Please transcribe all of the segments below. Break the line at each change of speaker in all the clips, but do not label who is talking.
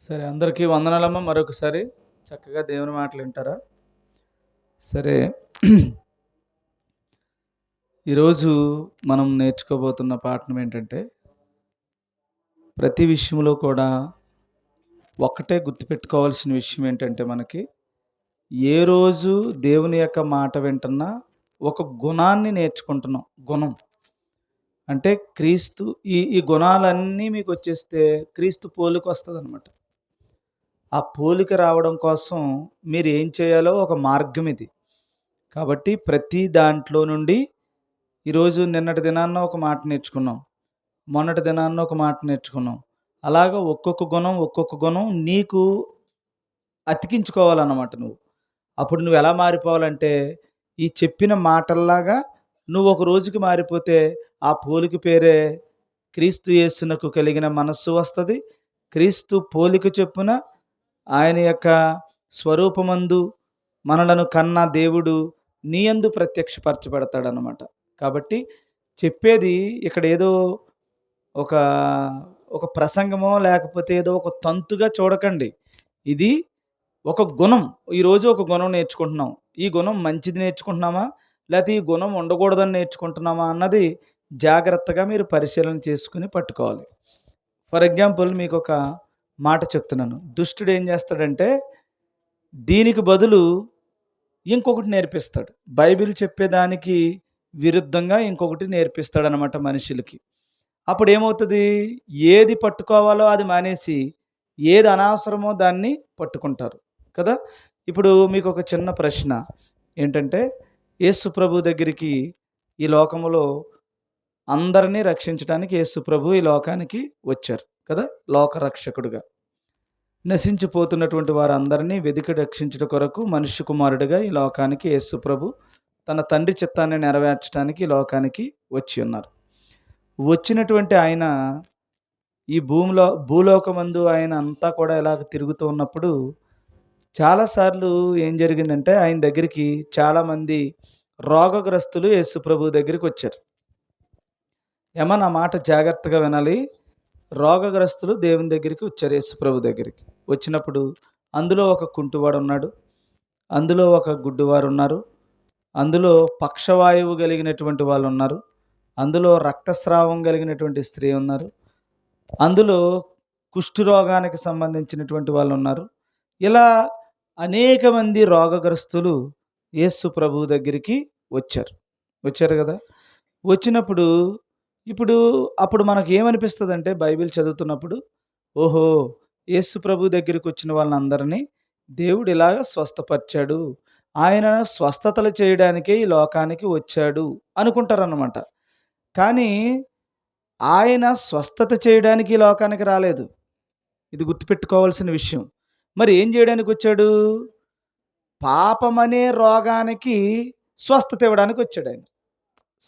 సరే, అందరికీ వందనాలమ్మ. మరొకసారి చక్కగా దేవుని మాటలు వింటారా? సరే. ఈరోజు మనం నేర్చుకోబోతున్న పాఠం ఏంటంటే, ప్రతి విషయంలో కూడా ఒక్కటే గుర్తుపెట్టుకోవాల్సిన విషయం ఏంటంటే, మనకి ఏ రోజు దేవుని యొక్క మాట వింటున్నా ఒక గుణాన్ని నేర్చుకుంటున్నాం. గుణం అంటే క్రీస్తు. ఈ గుణాలన్నీ మీకు వచ్చేస్తే క్రీస్తు పోలిక వస్తుంది అనమాట. ఆ పోలిక రావడం కోసం మీరు ఏం చేయాలో ఒక మార్గం ఇది. కాబట్టి ప్రతి దాంట్లో నుండి ఈరోజు నిన్నటి దినాన్న ఒక మాట నేర్చుకున్నాం, మొన్నటి దినాన్న ఒక మాట నేర్చుకున్నాం. అలాగ ఒక్కొక్క గుణం నీకు అతికించుకోవాలన్నమాట నువ్వు. అప్పుడు నువ్వు ఎలా మారిపోవాలంటే, ఈ చెప్పిన మాటల్లాగా నువ్వు ఒక రోజుకి మారిపోతే ఆ పోలిక పేరే క్రీస్తు యేసునకు కలిగిన మనస్సు వస్తుంది. క్రీస్తు పోలిక చొప్పున ఆయన యొక్క స్వరూపమందు మనలను కన్న దేవుడు నీ యందు ప్రత్యక్షపరచబడతాడనమాట. కాబట్టి చెప్పేది ఇక్కడ ఏదో ఒక ఒక ప్రసంగమో లేకపోతే ఏదో ఒక తంతుగా చూడకండి. ఇది ఒక గుణం. ఈరోజు ఒక గుణం నేర్చుకుంటున్నాం. ఈ గుణం మంచిది నేర్చుకుంటున్నామా, లేకపోతే ఈ గుణం ఉండకూడదని నేర్చుకుంటున్నామా అన్నది జాగ్రత్తగా మీరు పరిశీలన చేసుకుని పట్టుకోవాలి. ఫర్ ఎగ్జాంపుల్ మీకు ఒక మాట చెప్తున్నాను. దుష్టుడు ఏం చేస్తాడంటే, దీనికి బదులు ఇంకొకటి నేర్పిస్తాడు. బైబిల్ చెప్పేదానికి విరుద్ధంగా ఇంకొకటి నేర్పిస్తాడనమాట మనుషులకి. అప్పుడు ఏమవుతుంది? ఏది పట్టుకోవాలో అది మానేసి ఏది అనవసరమో దాన్ని పట్టుకుంటారు కదా. ఇప్పుడు మీకు ఒక చిన్న ప్రశ్న ఏంటంటే, యేసు ప్రభు దగ్గరికి ఈ లోకములో అందరినీ రక్షించడానికి యేసు ప్రభు ఈ లోకానికి వచ్చారు కదా, లోకరక్షకుడుగా. నశించిపోతున్నటువంటి వారందరినీ వెదికి రక్షించుట కొరకు మనుష్య కుమారుడిగా ఈ లోకానికి యేసు ప్రభు తన తండ్రి చిత్తాన్ని నెరవేర్చడానికి ఈ లోకానికి వచ్చి ఉన్నారు. వచ్చినటువంటి ఆయన ఈ భూలోకమందు ఆయన అంతా కూడా ఇలాగ తిరుగుతూ ఉన్నప్పుడు చాలాసార్లు ఏం జరిగిందంటే, ఆయన దగ్గరికి చాలామంది రోగగ్రస్తులు యేసు ప్రభు దగ్గరికి వచ్చారు. నా మాట జాగ్రత్తగా వినాలి. రోగగ్రస్తులు దేవుని దగ్గరికి వచ్చారు, యేసు ప్రభు దగ్గరికి. వచ్చినప్పుడు అందులో ఒక కుంటివాడు ఉన్నాడు, అందులో ఒక గుడ్డివారు ఉన్నారు, అందులో పక్షవాయువు కలిగినటువంటి వాళ్ళు ఉన్నారు, అందులో రక్తస్రావం కలిగినటువంటి స్త్రీ ఉన్నారు, అందులో కుష్ఠరోగానికి సంబంధించినటువంటి వాళ్ళు ఉన్నారు. ఇలా అనేక మంది రోగగ్రస్తులు యేసు ప్రభు దగ్గరికి వచ్చారు కదా. వచ్చినప్పుడు అప్పుడు మనకు ఏమనిపిస్తుంది అంటే, బైబిల్ చదువుతున్నప్పుడు, ఓహో, యేసు ప్రభు దగ్గరికి వచ్చిన వాళ్ళందరినీ దేవుడు ఇలాగ స్వస్థపరిచాడు, ఆయన స్వస్థతలు చేయడానికే ఈ లోకానికి వచ్చాడు అనుకుంటారన్నమాట. కానీ ఆయన స్వస్థత చేయడానికి ఈ లోకానికి రాలేదు. ఇది గుర్తుపెట్టుకోవాల్సిన విషయం. మరి ఏం చేయడానికి వచ్చాడు? పాపమనే రోగానికి స్వస్థత ఇవ్వడానికి వచ్చాడు. ఆయన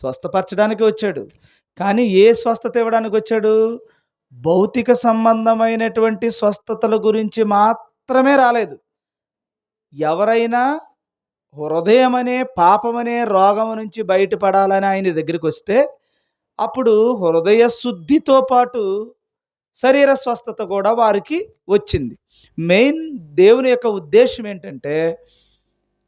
స్వస్థపరచడానికి వచ్చాడు. కానీ ఏ స్వస్థత ఇవ్వడానికి వచ్చాడు? భౌతిక సంబంధమైనటువంటి స్వస్థతల గురించి మాత్రమే రాలేదు. ఎవరైనా హృదయం అనే పాపమనే రోగం నుంచి బయటపడాలని ఆయన దగ్గరికి వస్తే, అప్పుడు హృదయ శుద్ధితో పాటు శరీర స్వస్థత కూడా వారికి వచ్చింది. మెయిన్ దేవుని యొక్క ఉద్దేశం ఏంటంటే,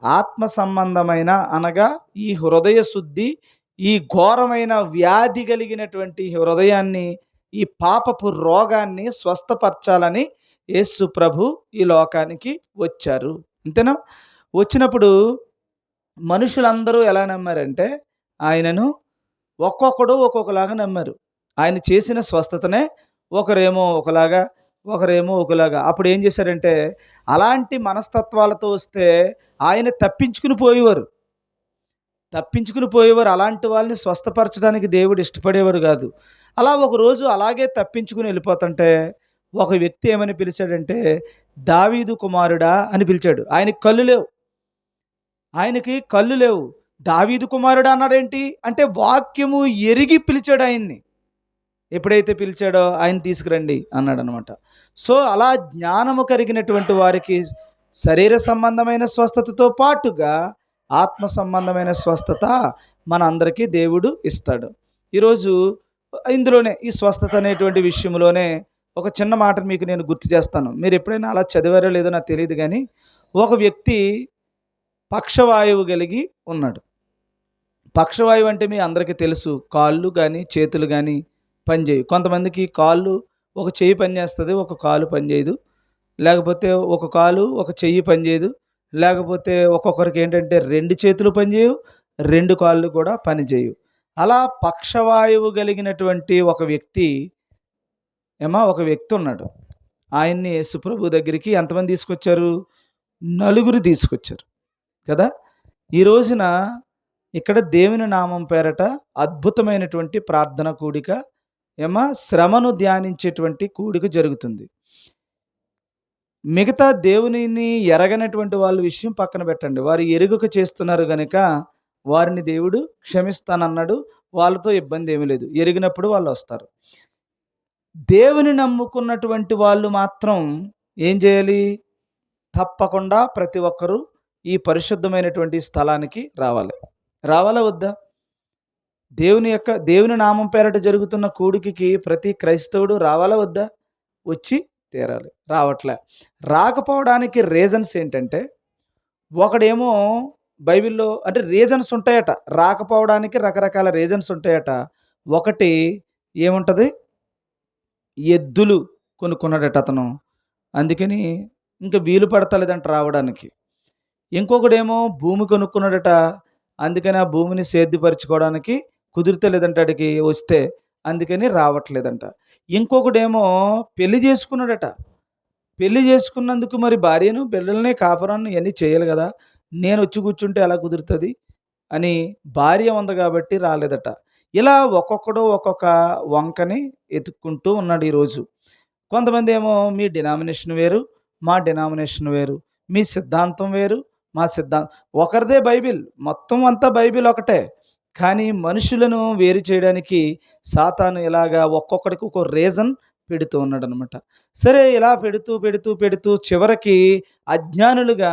ఆత్మ సంబంధమైన అనగా ఈ హృదయ శుద్ధి, ఈ ఘోరమైన వ్యాధి కలిగినటువంటి హృదయాన్ని, ఈ పాపపు రోగాన్ని స్వస్థపరచాలని యేసు ప్రభు ఈ లోకానికి వచ్చారు. అంతేనా? వచ్చినప్పుడు మనుషులందరూ ఎలా నమ్మారంటే, ఆయనను ఒక్కొక్కడు ఒక్కొక్కలాగా నమ్మారు. ఆయన చేసిన స్వస్థతనే ఒకరేమో ఒకలాగా, ఒకరేమో ఒకలాగా. అప్పుడు ఏం చేశారంటే, అలాంటి మనస్తత్వాలతో వస్తే ఆయన తప్పించుకుని పోయేవారు. అలాంటి వాళ్ళని స్వస్థపరచడానికి దేవుడు ఇష్టపడేవారు కాదు. అలా ఒకరోజు అలాగే తప్పించుకుని వెళ్ళిపోతుంటే, ఒక వ్యక్తి ఏమని పిలిచాడంటే, దావీదు కుమారుడా అని పిలిచాడు. ఆయనకి కళ్ళు లేవు. దావీదు కుమారుడా అన్నాడేంటి అంటే, వాక్యము ఎరిగి పిలిచాడు ఆయన్ని. ఎప్పుడైతే పిలిచాడో ఆయన తీసుకురండి అన్నాడు అనమాట. సో అలా జ్ఞానము కలిగినటువంటి వారికి శరీర సంబంధమైన స్వస్థతతో పాటుగా ఆత్మ సంబంధమైన స్వస్థత మన అందరికీ దేవుడు ఇస్తాడు. ఈరోజు ఇందులోనే ఈ స్వస్థత అనేటువంటి విషయంలోనే ఒక చిన్న మాట మీకు నేను గుర్తు చేస్తాను. మీరు ఎప్పుడైనా అలా చదివారో లేదో నాకు తెలియదు కానీ, ఒక వ్యక్తి పక్షవాయువు కలిగి ఉన్నాడు. పక్షవాయువు అంటే మీ అందరికీ తెలుసు. కాళ్ళు కానీ చేతులు కానీ పనిచేయవు. కొంతమందికి కాళ్ళు, ఒక చెయ్యి పనిచేస్తుంది, ఒక కాలు పనిచేయదు. లేకపోతే ఒక కాలు ఒక చెయ్యి పనిచేయదు. లేకపోతే ఒక్కొక్కరికి ఏంటంటే 2 చేతులు పనిచేయవు, 2 కాళ్ళు కూడా పనిచేయవు. అలా పక్షవాయువు కలిగినటువంటి ఒక వ్యక్తి ఉన్నాడు. ఆయన్ని యేసుప్రభు దగ్గరికి ఎంతమంది తీసుకొచ్చారు? నలుగురు తీసుకొచ్చారు కదా. ఈ రోజున ఇక్కడ దేవుని నామం పేరట అద్భుతమైనటువంటి ప్రార్థన కూడిక, శ్రమను ధ్యానించేటువంటి కూడిక జరుగుతుంది. మిగతా దేవునిని ఎరగనటువంటి వాళ్ళ విషయం పక్కన పెట్టండి. వారు ఎరుగక చేస్తున్నారు గనుక వారిని దేవుడు క్షమిస్తానన్నాడు. వాళ్ళతో ఇబ్బంది ఏమీ లేదు. ఎరిగినప్పుడు వాళ్ళు వస్తారు. దేవుని నమ్ముకున్నటువంటి వాళ్ళు మాత్రం ఏం చేయాలి? తప్పకుండా ప్రతి ఒక్కరూ ఈ పరిశుద్ధమైనటువంటి స్థలానికి రావాలి. రావాలా వద్దా? దేవుని నామం పేరట జరుగుతున్న కూడికి ప్రతి క్రైస్తవుడు రావాలా వద్దా? వచ్చి తీరాలి. రావట్లే. రాకపోవడానికి రీజన్స్ ఏంటంటే, ఒకడేమో బైబిల్లో అంటే రీజన్స్ ఉంటాయట. రాకపోవడానికి రకరకాల రీజన్స్ ఉంటాయట. ఒకటి ఏముంటుంది? ఎద్దులు కొనుక్కున్నాడట అతను, అందుకని ఇంకా వీలు పడతలేదంట రావడానికి. ఇంకొకడేమో భూమి కొనుక్కున్నాడట, అందుకని ఆ భూమిని సేద్యపరచుకోవడానికి కుదురుతలేదంట అడిగి వస్తే, అందుకని రావట్లేదంట. ఇంకొకడేమో పెళ్లి చేసుకున్నాడట. పెళ్లి చేసుకున్నందుకు మరి భార్యను బిడ్డల్ని కాపురాన్ని ఇవన్నీ చేయాలి కదా, నేను వచ్చి కూర్చుంటే ఎలా కుదురుతుంది అని భార్య ఉంది కాబట్టి రాలేదట. ఇలా ఒక్కొక్కడు ఒక్కొక్క వంకని ఎత్తుక్కుంటూ ఉన్నాడు ఈరోజు. కొంతమంది ఏమో మీ డినామినేషన్ వేరు, మా డినామినేషన్ వేరు, మీ సిద్ధాంతం వేరు, మా సిద్ధాంతం ఒకరిదే. బైబిల్ మొత్తం అంతా బైబిల్ ఒకటే. కానీ మనుషులను వేరు చేయడానికి సాతాను ఇలాగా ఒక్కొక్కడికి ఒక రీజన్ పెడుతూ ఉన్నాడు అనమాట. సరే, ఇలా పెడుతూ పెడుతూ పెడుతూ చివరికి అజ్ఞానులుగా,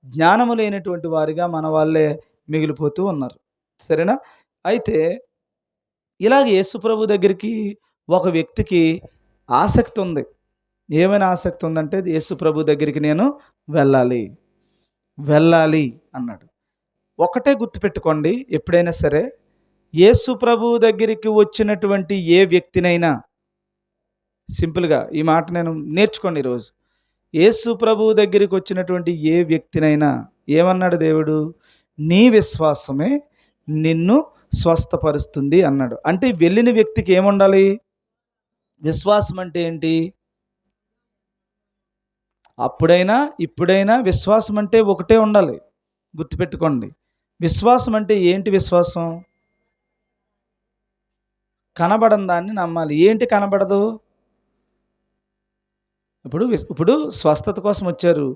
జ్ఞానము లేనటువంటి వారిగా మన వాళ్ళే మిగిలిపోతూ ఉన్నారు. సరేనా? అయితే ఇలాగ యేసుప్రభు దగ్గరికి ఒక వ్యక్తికి ఆసక్తి ఉంది. ఏమైనా ఆసక్తి ఉందంటే, యేసుప్రభు దగ్గరికి నేను వెళ్ళాలి వెళ్ళాలి అన్నాడు. ఒకటే గుర్తుపెట్టుకోండి, ఎప్పుడైనా సరే యేసుప్రభు దగ్గరికి వచ్చినటువంటి ఏ వ్యక్తినైనా, సింపుల్గా ఈ మాట నేను నేర్చుకోండి ఈరోజు. యేసుప్రభు దగ్గరికి వచ్చినటువంటి ఏ వ్యక్తినైనా ఏమన్నాడు దేవుడు? నీ విశ్వాసమే నిన్ను స్వస్థపరుస్తుంది అన్నాడు. అంటే వెళ్ళిన వ్యక్తికి ఏముండాలి? విశ్వాసం అంటే ఏంటి? అప్పుడైనా ఇప్పుడైనా విశ్వాసం అంటే ఒకటే ఉండాలి. గుర్తుపెట్టుకోండి. విశ్వాసం అంటే ఏంటి? విశ్వాసం కనబడని దాన్ని నమ్మాలి. ఏంటి కనబడదు? ఇప్పుడు స్వస్థత కోసం వచ్చారు.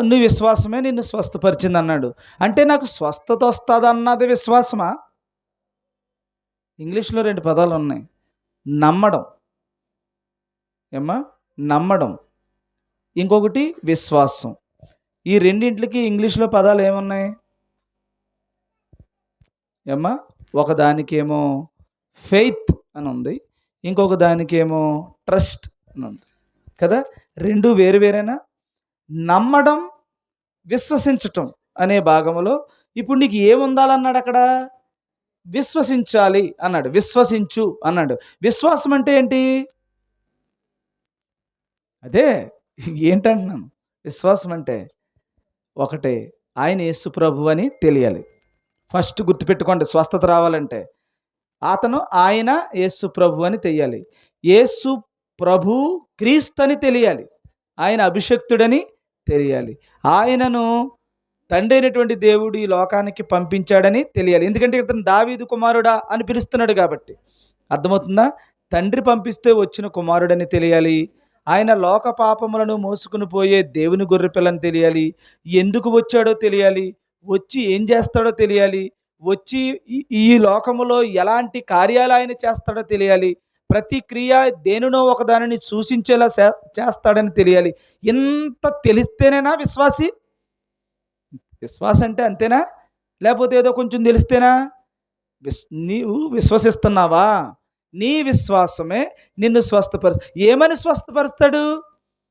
నీ విశ్వాసమే నిన్ను స్వస్థపరిచింది అన్నాడు. అంటే నాకు స్వస్థత వస్తుంది అన్నది విశ్వాసమా? ఇంగ్లీష్లో 2 పదాలు ఉన్నాయి. నమ్మడం, నమ్మడం, ఇంకొకటి విశ్వాసం. ఈ రెండింటికి ఇంగ్లీష్లో పదాలు ఏమున్నాయి? ఒకదానికేమో ఫెయిత్ అని ఉంది, ఇంకొక దానికేమో ట్రస్ట్ అని ఉంది కదా. రెండు వేరు వేరేనా? నమ్మడం, విశ్వసించటం అనే భాగంలో ఇప్పుడు నీకు ఏముండాలన్నాడు అక్కడ? విశ్వసించాలి అన్నాడు. విశ్వసించు అన్నాడు. విశ్వాసం అంటే ఏంటి? అదే ఏంటంటున్నాను. విశ్వాసం అంటే ఒకటే, ఆయన యేసు ప్రభు అని తెలియాలి. ఫస్ట్ గుర్తుపెట్టుకోండి, స్వస్థత రావాలంటే ఆయన యేసు ప్రభు అని తెలియాలి. యేసు ప్రభు క్రీస్తు అని తెలియాలి. ఆయన అభిషక్తుడని తెలియాలి. ఆయనను తండ్రి అయినటువంటి దేవుడు ఈ లోకానికి పంపించాడని తెలియాలి. ఎందుకంటే ఇతను దావీదు కుమారుడా అని పిలుస్తున్నాడు కాబట్టి. అర్థమవుతుందా? తండ్రి పంపిస్తే వచ్చిన కుమారుడని తెలియాలి. ఆయన లోక పాపములను మోసుకుని పోయే దేవుని గొర్రెపిల్లని తెలియాలి. ఎందుకు వచ్చాడో తెలియాలి. వచ్చి ఏం చేస్తాడో తెలియాలి. వచ్చి ఈ లోకములో ఎలాంటి కార్యాలు ఆయన చేస్తాడో తెలియాలి. ప్రతి క్రియ దేనినో ఒక దానిని సూచించేలా చేస్తాడని తెలియాలి. ఇంత తెలిస్తేనేనా విశ్వాసి? విశ్వాసం అంటే అంతేనా? లేకపోతే ఏదో కొంచెం తెలిస్తేనా? నీవు విశ్వసిస్తున్నావా? నీ విశ్వాసమే నిన్ను ఏమని స్వస్థపరుస్తాడు?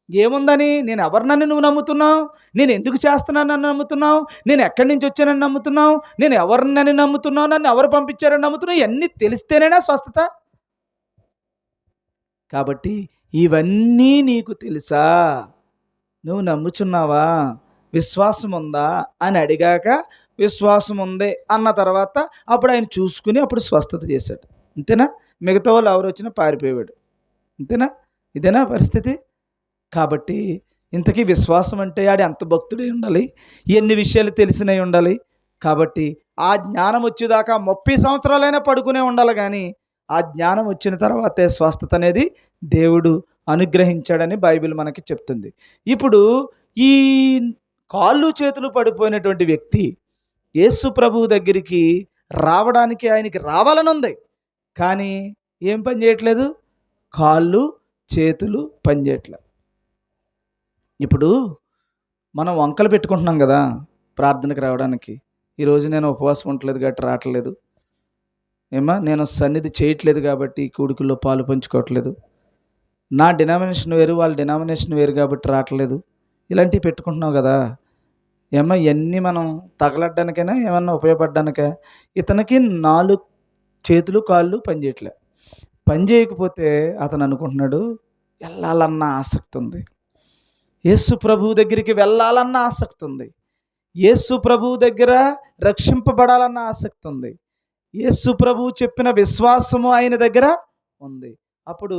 ఏముందని? నేను ఎవరినని నువ్వు నమ్ముతున్నావు? నేను ఎందుకు చేస్తున్నానని నమ్ముతున్నావు? నేను ఎక్కడి నుంచి వచ్చానని నమ్ముతున్నావు? నేను ఎవరినని నమ్ముతున్నావు? నన్ను ఎవరు పంపించారని నమ్ముతున్నావు? ఇవన్నీ తెలిస్తేనేనా స్వస్థత? కాబట్టి ఇవన్నీ నీకు తెలుసా? నువ్వు నమ్ముచున్నావా? విశ్వాసం ఉందా అని అడిగాక విశ్వాసం ఉంది అన్న తర్వాత అప్పుడు ఆయన చూసుకుని అప్పుడు స్వస్థత చేశాడు. అంతేనా? మిగతా వాళ్ళు ఎవరు వచ్చినా పారిపోయాడు. అంతేనా? ఇదేనా పరిస్థితి? కాబట్టి ఇంతకీ విశ్వాసం అంటే ఆడు ఎంత భక్తుడై ఉండాలి, ఎన్ని విషయాలు తెలిసినై ఉండాలి. కాబట్టి ఆ జ్ఞానం వచ్చేదాకా 30 సంవత్సరాలైనా పడుకునే ఉండాలి, కానీ ఆ జ్ఞానం వచ్చిన తర్వాతే స్వస్థత అనేది దేవుడు అనుగ్రహించాడని బైబిల్ మనకి చెప్తుంది. ఇప్పుడు ఈ కాళ్ళు చేతులు పడిపోయినటువంటి వ్యక్తి యేసు ప్రభువు దగ్గరికి రావడానికి ఆయనకి రావాలని ఉంది, కానీ ఏం పని చేయట్లేదు? కాళ్ళు చేతులు పని చేయట్లేదు. ఇప్పుడు మనం వంకలు పెట్టుకుంటున్నాం కదా ప్రార్థనకు రావడానికి. ఈరోజు నేను ఉపవాసం ఉండలేదు కాబట్టి రావట్లేదు, నేను సన్నిధి చేయట్లేదు కాబట్టి కూడికల్లో పాలు పంచుకోవట్లేదు, నా డినామినేషన్ వేరు వాళ్ళ డినామినేషన్ వేరు కాబట్టి రావట్లేదు, ఇలాంటివి పెట్టుకుంటున్నావు కదా. ఇవన్నీ మనం తగలడ్డానికైనా ఏమన్నా ఉపయోగపడడానికా? ఇతనికి 4 చేతులు కాళ్ళు పనిచేయట్లే. పని చేయకపోతే అతను అనుకుంటున్నాడు వెళ్ళాలన్న ఆసక్తి ఉంది, యేసు ప్రభువు దగ్గరికి వెళ్ళాలన్న ఆసక్తి ఉంది, యేసు ప్రభువు దగ్గర రక్షింపబడాలన్న ఆసక్తి ఉంది, యేసు ప్రభువు చెప్పిన విశ్వాసము ఆయన దగ్గర ఉంది. అప్పుడు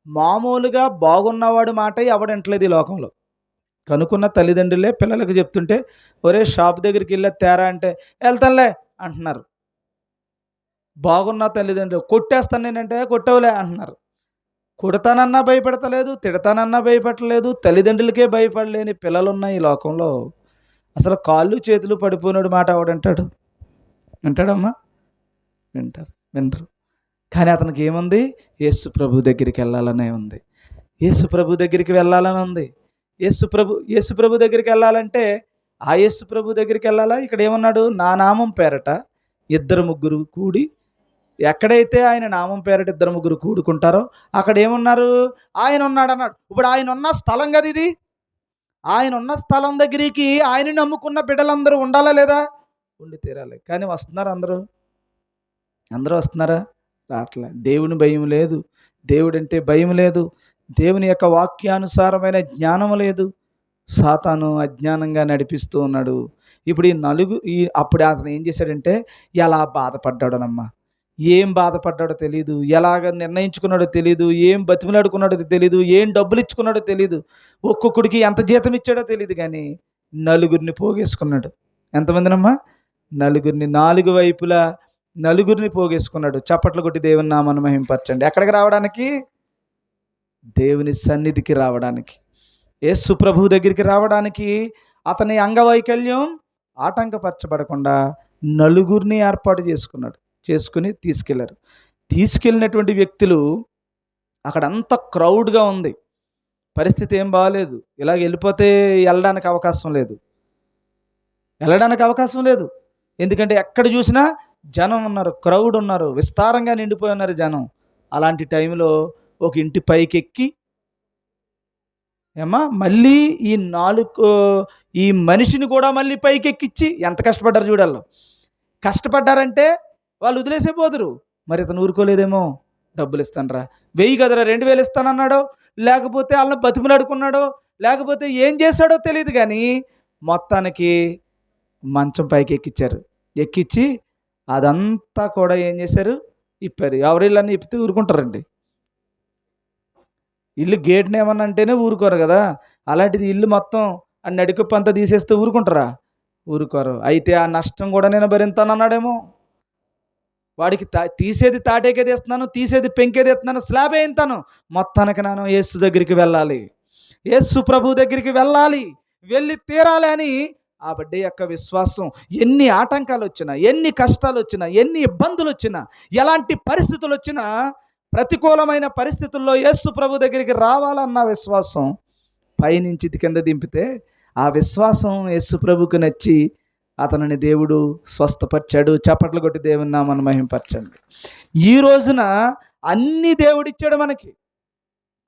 మామూలుగా బాగున్నవాడు మాట ఎవడంటలేదు ఈ లోకంలో. కనుక్కున్న తల్లిదండ్రులే పిల్లలకు చెప్తుంటే ఒరే షాప్ దగ్గరికి వెళ్ళే తేరా అంటే వెళ్తానులే అంటున్నారు. బాగున్న తల్లిదండ్రులు కొట్టేస్తాను నేనంటే కొట్టవులే అంటున్నారు. కొడతానన్నా భయపడతలేదు, తిడతానన్నా భయపడలేదు, తల్లిదండ్రులకే భయపడలేని పిల్లలున్న ఈ లోకంలో అసలు కాళ్ళు చేతులు పడిపోయినాడు మాట ఎవడంటాడు? వింటాడమ్మా? వినరు. కానీ అతనికి ఏముంది? యేసు ప్రభు దగ్గరికి వెళ్ళాలనే ఉంది, యేసు ప్రభు దగ్గరికి వెళ్ళాలని ఉంది. యేసు ప్రభు దగ్గరికి వెళ్ళాలంటే ఆ యేసు ప్రభు దగ్గరికి వెళ్ళాలా? ఇక్కడ ఏమన్నాడు? నా నామం పేరట 2-3 కూడి, ఎక్కడైతే ఆయన నామం పేరట 2-3 కూడుకుంటారో అక్కడ ఏమున్నారు? ఆయన ఉన్నాడు అన్నాడు. ఇప్పుడు ఆయన ఉన్న స్థలం కదా ఇది. ఆయన ఉన్న స్థలం దగ్గరికి ఆయన నమ్ముకున్న బిడ్డలందరూ ఉండాలా లేదా? ఉండి తీరాలి. కానీ వస్తున్నారు అందరూ వస్తున్నారా? రావట్లే. దేవుని భయం లేదు, దేవుడంటే భయం లేదు, దేవుని యొక్క వాక్యానుసారమైన జ్ఞానం లేదు, సాతాను అజ్ఞానంగా నడిపిస్తూ ఉన్నాడు. ఇప్పుడు అప్పుడు అతను ఏం చేశాడంటే ఎలా బాధపడ్డాడోనమ్మా, ఏం బాధపడ్డాడో తెలియదు, ఎలాగ నిర్ణయించుకున్నాడో తెలియదు, ఏం బతిమలాడుకున్నాడో తెలియదు, ఏం డబ్బులు ఇచ్చుకున్నాడో తెలియదు, ఒక్కొక్కడికి ఎంత జీతం ఇచ్చాడో తెలియదు, కానీ 4 పోగేసుకున్నాడు. ఎంతమందినమ్మా? 4 4 వైపులా 4 పోగేసుకున్నాడు. చప్పట్లు కొట్టి దేవుని నామాన్ని మహింపరచండి. ఎక్కడికి రావడానికి? దేవుని సన్నిధికి రావడానికి, యేసు ప్రభు దగ్గరికి రావడానికి అతని అంగవైకల్యం ఆటంకపరచబడకుండా 4 ఏర్పాటు చేసుకుని తీసుకెళ్లారు. తీసుకెళ్ళినటువంటి వ్యక్తులు అక్కడంతా క్రౌడ్గా ఉంది, పరిస్థితి ఏం బాగాలేదు. ఇలాగ వెళ్ళిపోతే వెళ్ళడానికి అవకాశం లేదు. ఎందుకంటే ఎక్కడ చూసినా జనం ఉన్నారు, క్రౌడ్ ఉన్నారు, విస్తారంగా నిండిపోయి ఉన్నారు జనం. అలాంటి టైంలో ఒక ఇంటి పైకెక్కి మళ్ళీ ఈ మనిషిని కూడా మళ్ళీ పైకెక్కిచ్చి ఎంత కష్టపడ్డారు చూడాలి. కష్టపడ్డారంటే వాళ్ళు వదిలేసే పోదురు. మరి ఇతను ఊరుకోలేదేమో. డబ్బులు ఇస్తానరా, 1000 కదరా 2000 ఇస్తానన్నాడో, లేకపోతే వాళ్ళని బతిమలాడుకున్నాడో, లేకపోతే ఏం చేశాడో తెలియదు, కానీ మొత్తానికి మంచం పైకి ఎక్కిచ్చి అదంతా కూడా ఏం చేశారు? ఇప్పారు. ఎవరిళ్ళని ఇప్పితే ఊరుకుంటారండి? ఇల్లు గేట్ని ఏమన్నా అంటేనే ఊరుకోరు కదా. అలాంటిది ఇల్లు మొత్తం ఆ నడికప్పు అంతా తీసేస్తే ఊరుకుంటారా? ఊరుకోరు. అయితే ఆ నష్టం కూడా నేను భరింతానన్నాడేమో. వాడికి తీసేది తాటేకే తీస్తున్నాను, తీసేది పెంకేది ఎత్తున్నాను, స్లాబే ఇంతాను, మొత్తానికి నేను యేసు దగ్గరికి వెళ్ళాలి, యేసు ప్రభు దగ్గరికి వెళ్ళి తీరాలి అని ఆ బిడ్డ యొక్క విశ్వాసం ఎన్ని ఆటంకాలు వచ్చినా, ఎన్ని కష్టాలు వచ్చినా, ఎన్ని ఇబ్బందులు వచ్చినా, ఎలాంటి పరిస్థితులు వచ్చినా, ప్రతికూలమైన పరిస్థితుల్లో యేసు ప్రభు దగ్గరికి రావాలన్న విశ్వాసం పైనుంచి కింద దింపితే ఆ విశ్వాసం యేసు ప్రభుకు నచ్చి అతనిని దేవుడు స్వస్థపరిచాడు. చప్పట్లు కొట్టి దేవుని నామాన్ని మహింపరచండి. ఈ రోజున అన్నీ దేవుడిచ్చాడు మనకి.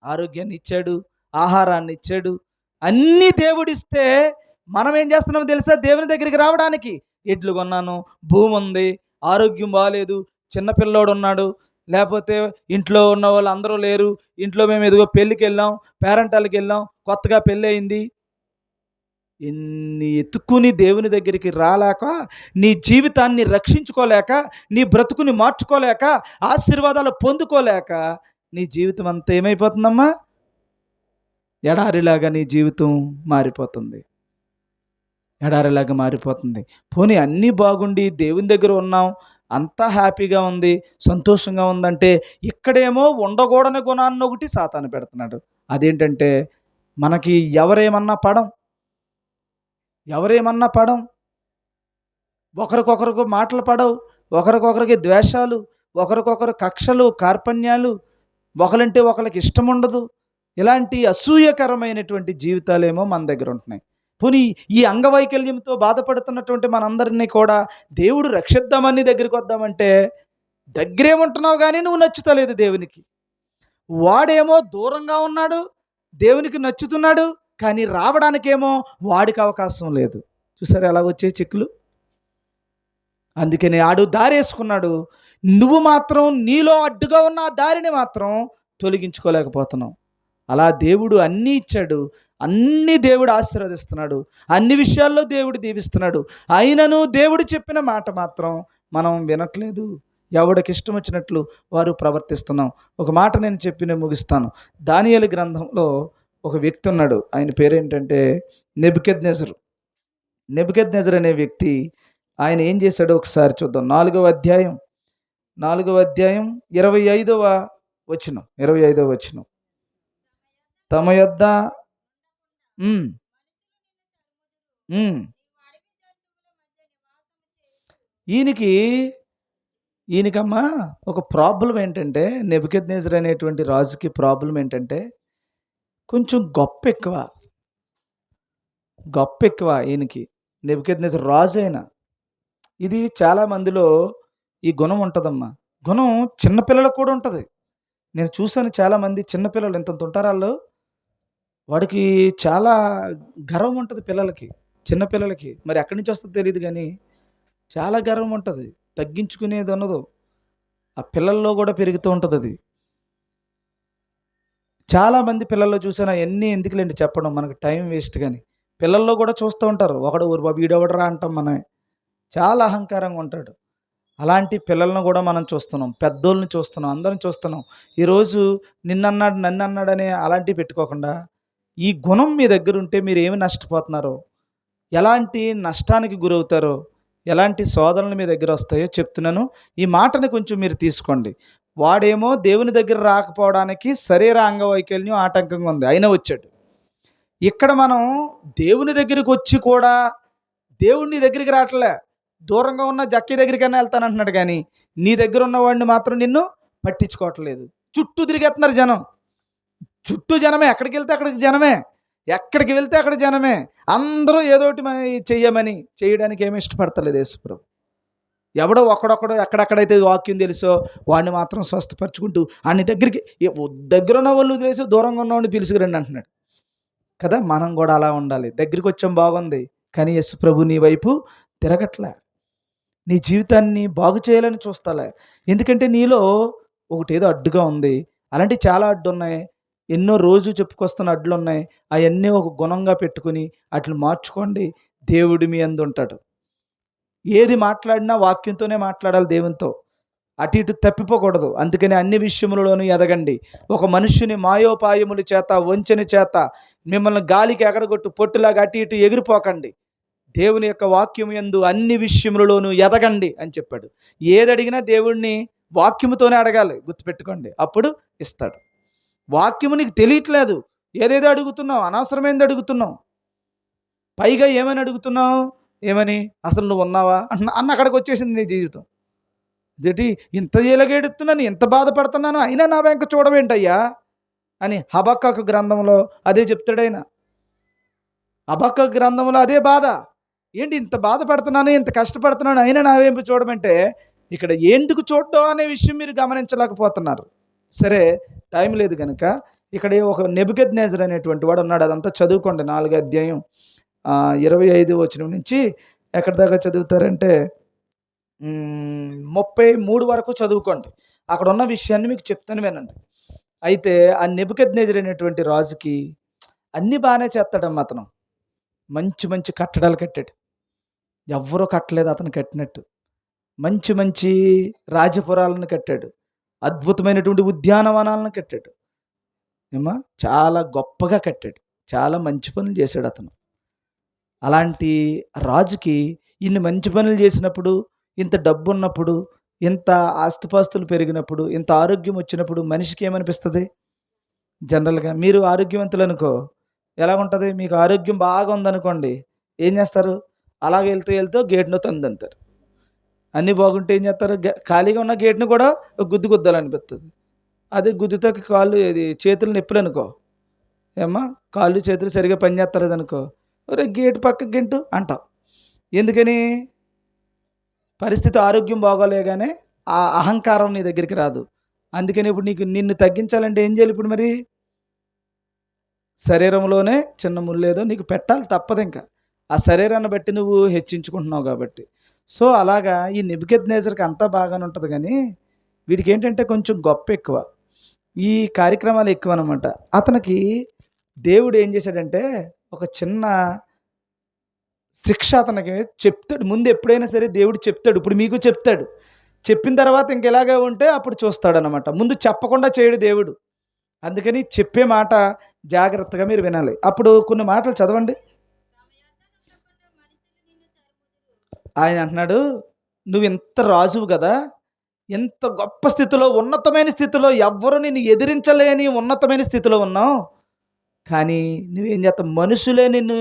ఆరోగ్యాన్ని ఇచ్చాడు, ఆహారాన్ని ఇచ్చాడు. అన్నీ దేవుడిస్తే మనం ఏం చేస్తున్నామో తెలుసా? దేవుని దగ్గరికి రావడానికి ఎడ్లు కొన్నాను, భూమి ఉంది, ఆరోగ్యం బాగాలేదు, చిన్నపిల్లోడు ఉన్నాడు, లేకపోతే ఇంట్లో ఉన్న వాళ్ళు అందరూ లేరు, ఇంట్లో మేము ఎదుగో పెళ్ళికి వెళ్ళాం, పేరెంటాలకి వెళ్ళాం, కొత్తగా పెళ్ళి అయింది. ఎన్ని ఎత్తుక్కుని దేవుని దగ్గరికి రాలేక, నీ జీవితాన్ని రక్షించుకోలేక, నీ బ్రతుకుని మార్చుకోలేక, ఆశీర్వాదాలు పొందుకోలేక నీ జీవితం అంతా ఏమైపోతుందమ్మా? ఎడారిలాగా నీ జీవితం మారిపోతుంది. ఎడారిలాగా మారిపోతుంది. పోనీ అన్నీ బాగుండి దేవుని దగ్గర ఉన్నాం, అంతా హ్యాపీగా ఉంది, సంతోషంగా ఉందంటే, ఇక్కడేమో ఉండకూడని గుణాన్ని ఒకటి సాతాను పెడుతున్నాడు. అదేంటంటే, మనకి ఎవరేమన్నా పడం, ఒకరికొకరికి మాటలు పడవు, ఒకరికొకరికి ద్వేషాలు, ఒకరికొకరు కక్షలు, కార్పణ్యాలు, ఒకరంటే ఒకరికి ఇష్టం ఉండదు. ఇలాంటి అసూయకరమైనటువంటి జీవితాలేమో మన దగ్గర ఉంటున్నాయి. పోనీ ఈ అంగవైకల్యంతో బాధపడుతున్నటువంటి మనందరినీ కూడా దేవుడు రక్షిద్దామని దగ్గరికి వద్దామంటే, దగ్గరేముంటున్నావు కానీ నువ్వు నచ్చుతలేదు దేవునికి. వాడేమో దూరంగా ఉన్నాడు, దేవునికి నచ్చుతున్నాడు, కానీ రావడానికేమో వాడికి అవకాశం లేదు. చూసారు ఎలా వచ్చే చిక్కులు? అందుకని ఆడు దారి వేసుకున్నాడు, నువ్వు మాత్రం నీలో అడ్డుగా ఉన్న ఆ దారిని మాత్రం తొలగించుకోలేకపోతున్నావు. అలా దేవుడు అన్నీ ఇచ్చాడు, అన్నీ దేవుడు ఆశీర్వదిస్తున్నాడు, అన్ని విషయాల్లో దేవుడు దీవిస్తున్నాడు. అయినను దేవుడు చెప్పిన మాట మాత్రం మనం వినట్లేదు. ఎవడికి ఇష్టం వచ్చినట్లు వారు ప్రవర్తిస్తున్నాం. ఒక మాట నేను చెప్పి నేను ముగిస్తాను. దానియేలు గ్రంథంలో ఒక వ్యక్తి ఉన్నాడు. ఆయన పేరేంటంటే నెబుకద్నెజరు. నెబుకద్నెజరు అనే వ్యక్తి, ఆయన ఏం చేశాడో ఒకసారి చూద్దాం. 4వ అధ్యాయం 25వ వచనం. తమ యొద్ద ఈయనకమ్మా ఒక ప్రాబ్లం ఏంటంటే, నెబుకద్నెజరు అనేటువంటి రాజుకి ప్రాబ్లం ఏంటంటే, కొంచెం గొప్ప ఎక్కువ ఈయనకి. నెబుకద్నెజరు రాజు అయినా, ఇది చాలా మందిలో ఈ గుణం ఉంటుందమ్మా. గుణం చిన్నపిల్లలకు కూడా ఉంటుంది. నేను చూశాను, చాలామంది చిన్నపిల్లలు ఇంతంత ఉంటారు, వాళ్ళు వాడికి చాలా గర్వం ఉంటుంది పిల్లలకి, చిన్నపిల్లలకి. మరి ఎక్కడి నుంచి వస్తుందో తెలియదు కానీ చాలా గర్వం ఉంటుంది, తగ్గించుకునేది ఉన్నదు. ఆ పిల్లల్లో కూడా పెరుగుతూ ఉంటుంది అది. చాలామంది పిల్లల్లో చూసాను. అవన్నీ ఎందుకులేండి చెప్పడం, మనకు టైం వేస్ట్. కానీ పిల్లల్లో కూడా చూస్తూ ఉంటారు, ఒకడు ఊరు బాబు వీడెవడరా అంటాం మనమే. చాలా అహంకారంగా ఉంటాడు. అలాంటి పిల్లలను కూడా మనం చూస్తున్నాం, పెద్దోళ్ళని చూస్తున్నాం, అందరం చూస్తున్నాం. ఈరోజు నిన్నన్నాడు నన్ను అన్నాడని అలాంటివి పెట్టుకోకుండా, ఈ గుణం మీ దగ్గర ఉంటే మీరు ఏమి నష్టపోతున్నారో, ఎలాంటి నష్టానికి గురవుతారో, ఎలాంటి శోధనలు మీ దగ్గర వస్తాయో చెప్తున్నాను. ఈ మాటని కొంచెం మీరు తీసుకోండి. వాడేమో దేవుని దగ్గర రాకపోవడానికి శరీర అంగవైకల్యం ఆటంకంగా ఉంది, అయినా వచ్చాడు. ఇక్కడ మనం దేవుని దగ్గరికి వచ్చి కూడా దేవుడిని దగ్గరికి రావట్లే, దూరంగా ఉన్న జక్కి దగ్గరికైనా వెళ్తానంటున్నాడు, కానీ నీ దగ్గర ఉన్నవాడిని మాత్రం నిన్ను పట్టించుకోవట్లేదు. చుట్టూ తిరిగేస్తున్నారు జనం, చుట్టూ జనమే, ఎక్కడికి వెళ్తే అక్కడికి జనమే, ఎక్కడికి వెళ్తే అక్కడ జనమే. అందరూ ఏదోటి చేయడానికి ఏమి ఇష్టపడతలేదు యేసుప్రభు. ఎవడో ఒక్కడొక్కడో ఎక్కడెక్కడైతే వాక్యం తెలుసో వాడిని మాత్రం స్వస్థపరచుకుంటూ అన్ని దగ్గర ఉన్న వాళ్ళు వదిలేసి దూరంగా ఉన్నవాడిని పిలుచుకురండి అంటున్నాడు కదా. మనం కూడా అలా ఉండాలి. దగ్గరికి వచ్చాం బాగుంది, కానీ యేసుప్రభు నీ వైపు తిరగట్లే, నీ జీవితాన్ని బాగు చేయాలని చూస్తాలే. ఎందుకంటే నీలో ఒకటేదో అడ్డుగా ఉంది. అలాంటివి చాలా అడ్డు ఉన్నాయి, ఎన్నో రోజు చెప్పుకొస్తున్న అడ్డులు ఉన్నాయి. అవన్నీ ఒక గుణంగా పెట్టుకుని అట్లు మార్చుకోండి. దేవుడు మీ అందు ఉంటాడు. ఏది మాట్లాడినా వాక్యంతోనే మాట్లాడాలి దేవునితో, అటు ఇటు తప్పిపోకూడదు. అందుకని అన్ని విషయములలోనూ ఎదగండి. ఒక మనుష్యుని మాయోపాయముల చేత, వంచన చేత మిమ్మల్ని గాలికి ఎగరగొట్టు పొట్టులాగా అటు ఇటు ఎగిరిపోకండి. దేవుని యొక్క వాక్యం యందు అన్ని విషయములలోనూ ఎదగండి అని చెప్పాడు. ఏది అడిగినా దేవుణ్ణి వాక్యముతోనే అడగాలి, గుర్తుపెట్టుకోండి, అప్పుడు ఇస్తాడు. వాక్యము నీకు తెలియట్లేదు, ఏదేదో అడుగుతున్నావు, అనవసరమైంది అడుగుతున్నావు. పైగా ఏమని అడుగుతున్నావు, ఏమని అసలు నువ్వు ఉన్నావా అన్న అక్కడికి వచ్చేసింది నీ జీవితం. ఇదేంటి ఇంత ఎలగెడుతున్నాను, ఇంత బాధపడుతున్నాను, అయినా నా వెంక చూడవేంటయ్యా అని హబక్కకు గ్రంథంలో అదే చెప్తాడైనా. హబక్కకు గ్రంథంలో అదే బాధ. ఏంటి ఇంత బాధపడుతున్నాను, ఇంత కష్టపడుతున్నాను, అయినా నా వెంపు చూడమంటే, ఇక్కడ ఎందుకు చూడడం అనే విషయం మీరు గమనించలేకపోతున్నారు. సరే, టైం లేదు కనుక ఇక్కడ ఒక నెబుకద్నెజర్ అనేటువంటి వాడు ఉన్నాడు. అదంతా చదువుకోండి. 4వ అధ్యాయం 25 వచనం నుంచి ఎక్కడి దాకా చదువుతారంటే 33 వరకు చదువుకోండి. అక్కడ ఉన్న విషయాన్ని మీకు చెప్తాను వినండి. అయితే ఆ నెబుకద్నెజర్ అనేటువంటి రాజుకి అన్నీ బాగానే చేస్తాడమ్మా అతను. మంచి మంచి కట్టడాలు కట్టాడు. ఎవ్వరూ కట్టలేదు అతను కట్టినట్టు. మంచి మంచి రాజపురాలను కట్టాడు. అద్భుతమైనటువంటి ఉద్యానవనాలను కట్టాడు. ఏమా చాలా గొప్పగా కట్టాడు. చాలా మంచి పనులు చేశాడు అతను. అలాంటి రాజుకి ఇన్ని మంచి పనులు చేసినప్పుడు, ఇంత డబ్బు ఉన్నప్పుడు, ఇంత ఆస్తిపాస్తులు పెరిగినప్పుడు, ఇంత ఆరోగ్యం వచ్చినప్పుడు మనిషికి ఏమనిపిస్తుంది? జనరల్గా మీరు ఆరోగ్యవంతులు అనుకో ఎలా ఉంటుంది? మీకు ఆరోగ్యం బాగా ఉందనుకోండి, ఏం చేస్తారు? అలాగే వెళ్తూ వెళ్తూ గేట్ను తందంటారు. అన్నీ బాగుంటే ఏం చేస్తారు? ఖాళీగా ఉన్న గేట్ను కూడా గుద్దు గుద్దాలనిపిస్తుంది. అదే గుద్దుతో కాళ్ళు చేతులు నొప్పులు అనుకో, ఏమ్మా కాళ్ళు చేతులు సరిగా పనిచేస్తారు అనుకో, ఒరే గేటు పక్కకి గెంటు అంటాం. ఎందుకని? పరిస్థితి ఆరోగ్యం బాగోలేగానే ఆ అహంకారం నీ దగ్గరికి రాదు. అందుకని ఇప్పుడు నిన్ను తగ్గించాలంటే ఏం చేయాలి? ఇప్పుడు మరి శరీరంలోనే చిన్న ముళ్ళేదో నీకు పెట్టాలి, తప్పదు. ఇంకా ఆ శరీరాన్ని బట్టి నువ్వు హెచ్చించుకుంటున్నావు కాబట్టి. సో అలాగా ఈ నెబుకద్నెజర్‌కి అంతా బాగానే ఉంటుంది, కానీ వీడికి ఏంటంటే కొంచెం గొప్ప ఎక్కువ, ఈ కార్యక్రమాలు ఎక్కువ అనమాట. అతనికి దేవుడు ఏం చేశాడంటే ఒక చిన్న శిక్ష అతనికి చెప్తాడు. ముందు ఎప్పుడైనా సరే దేవుడు చెప్తాడు. ఇప్పుడు మీకు చెప్తాడు. చెప్పిన తర్వాత ఇంకెలాగే ఉంటే అప్పుడు చూస్తాడనమాట. ముందు చెప్పకుండా చేయడు దేవుడు. అందుకని చెప్పే మాట జాగ్రత్తగా మీరు వినాలి. అప్పుడు కొన్ని మాటలు చదవండి. ఆయన అంటున్నాడు, నువ్వు ఇంత రాజువు కదా, ఎంత గొప్ప స్థితిలో, ఉన్నతమైన స్థితిలో, ఎవ్వరు నిన్ను ఎదిరించలేని ఉన్నతమైన స్థితిలో ఉన్నావు, కానీ నువ్వేం చేస్తావు? మనుషులే నిన్ను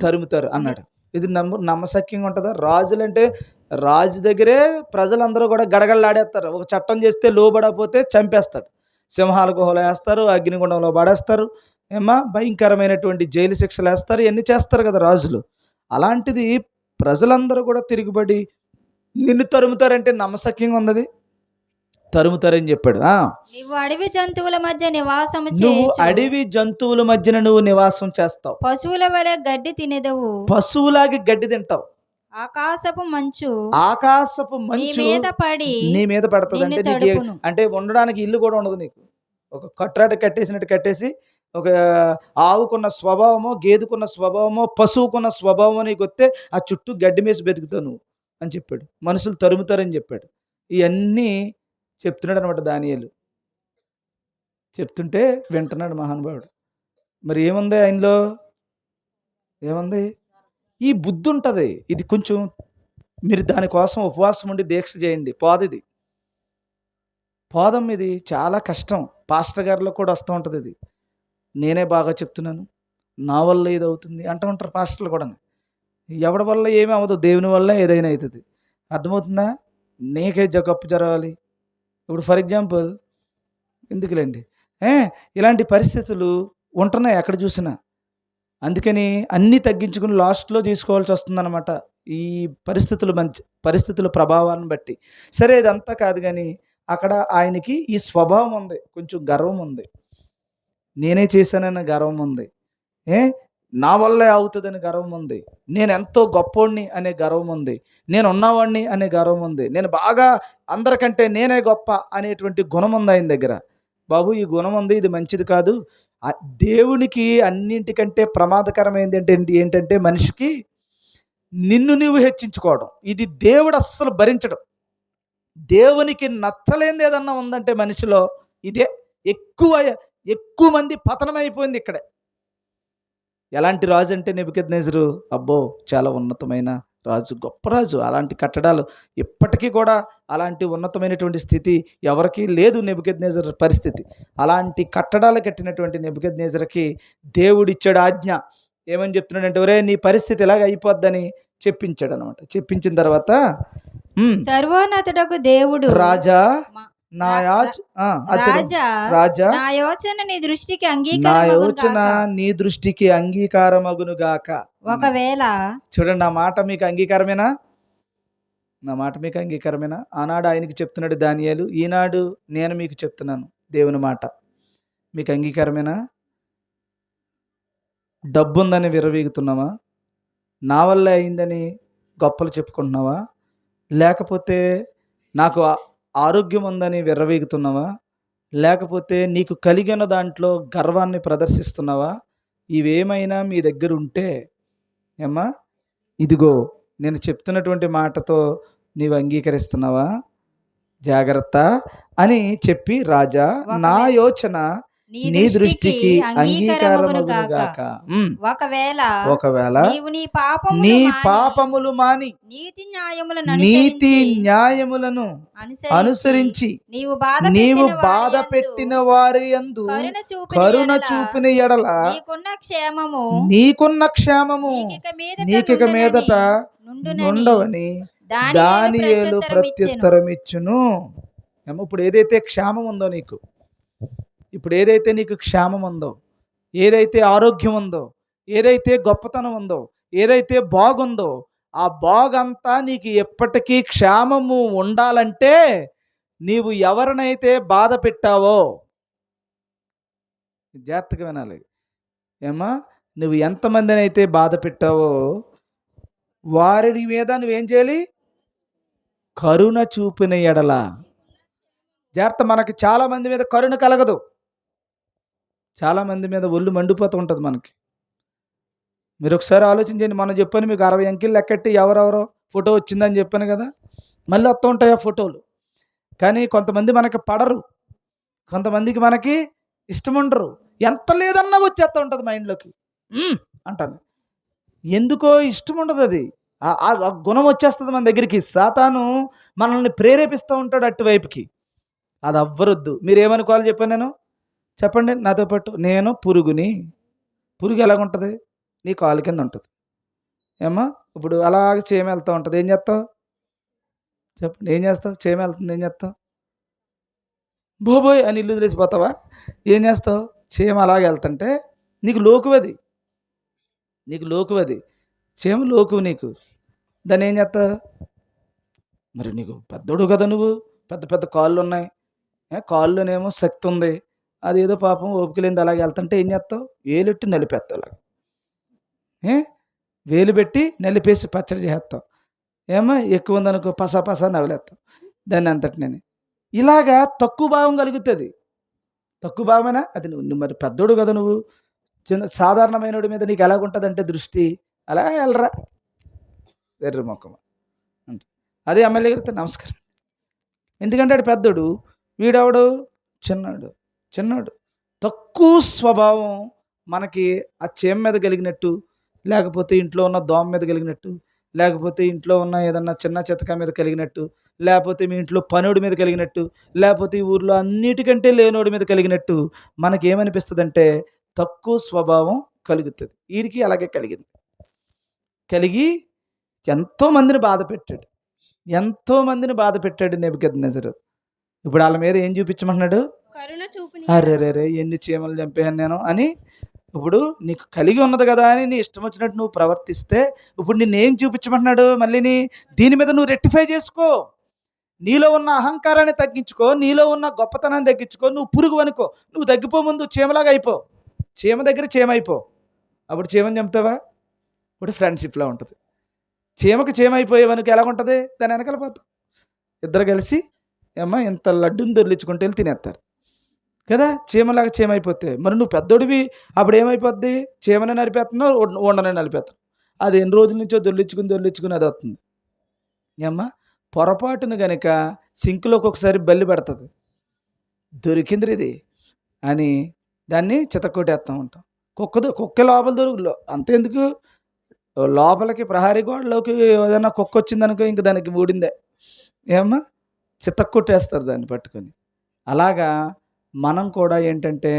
తరుముతారు అన్నాడు. ఇది నమ్మశక్యంగా ఉంటుందా? రాజులంటే రాజు దగ్గరే ప్రజలందరూ కూడా గడగడలాడేస్తారు. ఒక చట్టం చేస్తే లోబడకపోతే చంపేస్తాడు. సింహాల గుహలో వేస్తారు, అగ్నిగుండంలో పడేస్తారు, భయంకరమైనటువంటి జైలు శిక్షలు వేస్తారు, ఇవన్నీ చేస్తారు కదా రాజులు. అలాంటిది ప్రజలందరూ కూడా తిరుగుబడి నిన్ను తరుముతారంటే నమ్మశక్యంగా ఉన్నది? తరుముతారని చెప్పాడు.
నువ్వు అడవి జంతువుల మధ్య
నువ్వు నివాసం చేస్తావు.
పశువుల వలె గడ్డి తినేదవు.
పశువులాగే గడ్డి తింటావు.
ఆకాశపు మంచు
నీ మీద పడుతుంది. అంటే ఉండడానికి ఇల్లు కూడా ఉండదు నీకు. ఒక కట్రాట కట్టేసినట్టు కట్టేసి, ఒక ఆవుకున్న స్వభావమో, గేదెకున్న స్వభావమో, పశువుకున్న స్వభావమో నీకు వస్తే ఆ చుట్టూ గడ్డి మేసి బతుకుతావు నువ్వు అని చెప్పాడు. మనుషులు తరుముతారని చెప్పాడు. ఇవన్నీ చెప్తున్నాడు అనమాట దానియేలు. చెప్తుంటే వింటున్నాడు మహానుభావుడు. మరి ఏముంది ఆయనలో? ఏముంది? ఈ బుద్ధి ఉంటుంది. ఇది కొంచెం మీరు దానికోసం ఉపవాసం ఉండి దీక్ష చేయండి. పోదం ఇది చాలా కష్టం. పాస్టర్ గారిలో కూడా వస్తూ ఉంటుంది ఇది. నేనే బాగా చెప్తున్నాను, నా వల్ల ఇది అవుతుంది అంటూ ఉంటారు పాస్టర్లు కూడా. ఎవడి వల్ల ఏమీ అవ్వదు, దేవుని వల్ల ఏదైనా అవుతుంది. అర్థమవుతుందా? నీకే గొప్ప జరగాలి. ఇప్పుడు ఫర్ ఎగ్జాంపుల్, ఎందుకులేండి, ఇలాంటి పరిస్థితులు ఉంటున్నాయి ఎక్కడ చూసినా. అందుకని అన్నీ తగ్గించుకుని లాస్ట్లో తీసుకోవాల్సి వస్తుందన్నమాట ఈ పరిస్థితుల ప్రభావాన్ని బట్టి. సరే, ఇదంతా కాదు, కానీ అక్కడ ఆయనకి ఈ స్వభావం ఉంది, కొంచెం గర్వం ఉంది. నేనే చేశానన్న గర్వం ఉంది, నా వల్లే అవుతుందని గర్వం ఉంది, నేను ఎంతో గొప్పోడిని అనే గర్వం ఉంది, నేను ఉన్నవాడిని అనే గర్వం ఉంది, నేను బాగా అందరికంటే నేనే గొప్ప అనేటువంటి గుణం ఉంది ఆయన దగ్గర. బాబు, ఈ గుణం ఉంది, ఇది మంచిది కాదు. దేవునికి అన్నింటికంటే ప్రమాదకరమైనది ఏంటంటే మనిషికి నిన్ను నీవు హెచ్చించుకోవడం. ఇది దేవుడు అస్సలు భరించడం. దేవునికి నచ్చలేనిది ఏదన్నా ఉందంటే మనిషిలో ఇదే. ఎక్కువ మంది పతనమైపోయింది ఇక్కడే. ఎలాంటి రాజు అంటే నెబుకద్నెజరు, అబ్బో చాలా ఉన్నతమైన రాజు, గొప్ప రాజు. అలాంటి కట్టడాలు ఇప్పటికీ కూడా అలాంటి ఉన్నతమైనటువంటి స్థితి ఎవరికీ లేదు నెబుకద్నెజర్ పరిస్థితి. అలాంటి కట్టడాలు కట్టినటువంటి నెబుకద్నెజర్కి దేవుడిచ్చాడు ఆజ్ఞ. ఏమని చెప్తున్నాడంటే, ఒరే నీ పరిస్థితి ఇలాగ అయిపోద్దని చెప్పించాడు అనమాట. చెప్పించిన తర్వాత,
సర్వోన్నతుడకు దేవుడు,
రాజా నా
యోచన నీ
దృష్టికి అంగీకారమగును గాక.
ఒకవేళ,
చూడండి, ఆ మాట మీకు అంగీకారమేనా? నా మాట మీకు అంగీకారమేనా? ఆనాడు ఆయనకి చెప్తున్నాడు దానియేలు, ఈనాడు నేను మీకు చెప్తున్నాను దేవుని మాట. మీకు అంగీకారమేనా? డబ్బుందని విర్రవీగుతున్నావా? నా వల్లే అయిందని గొప్పలు చెప్పుకుంటున్నావా? లేకపోతే నాకు ఆరోగ్యం ఉందని విర్రవీగుతున్నావా? లేకపోతే నీకు కలిగిన దాంట్లో గర్వాన్ని ప్రదర్శిస్తున్నావా? ఇవేమైనా మీ దగ్గర ఉంటే ఏమ్మా, ఇదిగో నేను చెప్తున్నటువంటి మాటతో నీవు అంగీకరిస్తున్నావా? జాగ్రత్త అని చెప్పి, రాజా నా యోచన నీ దృష్టికి అంగీకారమగును గాక. ఒకవేళ నీ పాపములు మాని నీతి న్యాయములను అనుసరించి నీవు బాధ పెట్టిన వారి యందు కరుణ చూపిన ఎడల నీకున్న క్షేమము నీకిక మీదట నుండవని దానియేలు ప్రత్యుత్తరం ఇచ్చును. ఇప్పుడు ఏదైతే క్షేమం ఉందో నీకు, ఇప్పుడు ఏదైతే నీకు క్షేమం ఉందో, ఏదైతే ఆరోగ్యం ఉందో, ఏదైతే గొప్పతనం ఉందో, ఏదైతే బాగుందో, ఆ బాగంతా నీకు ఎప్పటికీ క్షేమము ఉండాలంటే నీవు ఎవరినైతే బాధ పెట్టావో, జాగ్రత్తగా వినాలి ఏమ్మా, నువ్వు ఎంతమందిని అయితే బాధ పెట్టావో వారి మీద నువ్వేం చేయాలి? కరుణ చూపిన ఎడల. జాగ్రత్త, మనకి చాలామంది మీద కరుణ కలగదు. చాలామంది మీద ఒళ్ళు మండిపోతూ ఉంటుంది మనకి. మీరు ఒకసారి ఆలోచించండి. మనం చెప్పాను మీకు 60 అంకెలు లెక్కెట్టి ఎవరెవరో ఫోటో వచ్చిందని చెప్పాను కదా, మళ్ళీ వస్తూ ఉంటాయి ఆ ఫోటోలు. కానీ కొంతమంది మనకి పడరు, కొంతమందికి మనకి ఇష్టం ఉండరు. ఎంత లేదన్నా వచ్చేస్తూ ఉంటుంది మైండ్లోకి. అంటాను, ఎందుకో ఇష్టం ఉండదు. అది ఆ గుణం వచ్చేస్తుంది మన దగ్గరికి. సాతాను మనల్ని ప్రేరేపిస్తూ ఉంటాడు అటువైపుకి. అది అవ్వరొద్దు. మీరు ఏమనుకోవాలి చెప్పాను నేను? చెప్పండి నాతో పాటు. నేను పురుగుని. పురుగు ఎలాగుంటుంది? నీ కాలు కింద ఉంటుంది ఏమ్మా. ఇప్పుడు అలాగే చీమ వెళ్తూ ఉంటుంది. ఏం చేస్తావు చెప్పండి? ఏం చేస్తావు? చీమ వెళ్తుంది, ఏం చేస్తావు? బోబోయ్ అని ఇల్లు తెలిసిపోతావా? ఏం చేస్తావు? చీమ అలాగే వెళ్తుంటే నీకు లోకువది, నీకు లోకువది. చీమ లోకువు నీకు. దాన్ని ఏం చేస్తావు? మరి నీకు పెద్దోడు కదా, నువ్వు పెద్ద పెద్ద కాళ్ళు ఉన్నాయి, కాళ్ళలోనేమో శక్తి ఉంది, అదేదో పాపం ఓపికలేంది అలాగే వెళ్తుంటే ఏం చేస్తావు? వేలెట్టి నలిపేస్తావు. అలాగ వేలు పెట్టి నలిపేసి పచ్చడి చేస్తావు. ఏమో ఎక్కువ ఉందనుకో పసా పసా నవ్వులేస్తావు దాన్ని అంతటి. నేను ఇలాగా తక్కువ భావం కలుగుతుంది. తక్కువ భావమేనా అది? నువ్వు మరి పెద్దోడు కదా, నువ్వు చిన్న సాధారణమైనోడి మీద నీకు ఎలాగుంటుందంటే దృష్టి, అలా వెళ్ళరా వెర్రి మొక్కమ అంటే. అదే ఎమ్మెల్యే గారితో నమస్కారం, ఎందుకంటే ఆడు పెద్దోడు, వీడెవడు చిన్నాడు. చిన్నాడు తక్కువ స్వభావం మనకి ఆ చీమ మీద కలిగినట్టు, లేకపోతే ఇంట్లో ఉన్న దోమ మీద కలిగినట్టు, లేకపోతే ఇంట్లో ఉన్న ఏదన్నా చిన్న చితక మీద కలిగినట్టు, లేకపోతే మీ ఇంట్లో పనుడి మీద కలిగినట్టు, లేకపోతే ఈ ఊర్లో అన్నిటికంటే లేనోడి మీద కలిగినట్టు మనకేమనిపిస్తుంది అంటే తక్కువ స్వభావం కలుగుతుంది. వీడికి అలాగే కలిగింది. కలిగి ఎంతోమందిని బాధ పెట్టాడు, ఎంతోమందిని బాధ పెట్టాడు నెబుకద్నెజరు. ఇప్పుడు వాళ్ళ మీద ఏం చూపించమంటున్నాడు? అరే ఎన్ని చీమలు చంపాను నేను అని. ఇప్పుడు నీకు కలిగి ఉన్నది కదా అని నీ ఇష్టం వచ్చినట్టు నువ్వు ప్రవర్తిస్తే ఇప్పుడు నిన్నేం చూపించమంటున్నాడు? మళ్ళీ దీని మీద నువ్వు రెక్టిఫై చేసుకో. నీలో ఉన్న అహంకారాన్ని తగ్గించుకో, నీలో ఉన్న గొప్పతనాన్ని తగ్గించుకో. నువ్వు పురుగు అనుకో, నువ్వు తగ్గిపో, ముందు చీమలాగా అయిపో. చీమ దగ్గర చీమ అయిపో. అప్పుడు చీమని చంపుతావా? ఇప్పుడు ఫ్రెండ్షిప్లో ఉంటుంది. చీమకు చీమ అయిపోయేవనుక ఎలాగుంటుంది? దాని వెనకాల పోతావు. ఇద్దరు కలిసి ఏమ్మా ఇంత లడ్డుని దొర్లించుకుంటే వెళ్ళి తినేస్తారు కదా. చీమలాగా చీమ అయిపోతే మరి నువ్వు పెద్దోడివి, అప్పుడు ఏమైపోద్ది? చీమని నలిపేస్తున్నావు, ఉండని నలిపేస్తావు. అది ఎన్ని రోజుల నుంచో దొర్లించుకుని అది వస్తుంది. ఏమ్మా పొరపాటును గనక సింకులోకి ఒకసారి బల్లి పెడుతుంది, దొరికింది ఇది అని దాన్ని చితక్కొట్టేస్తూ ఉంటాం. కుక్క లోపల దొరుకు అంతేందుకు, లోపలికి ప్రహారీ గోడలోకి ఏదైనా కుక్క వచ్చిందనుకో ఇంక దానికి ఊడిందే. ఏమ్మా చితక్కొట్టేస్తారు దాన్ని పట్టుకొని. అలాగా మనం కూడా ఏంటంటే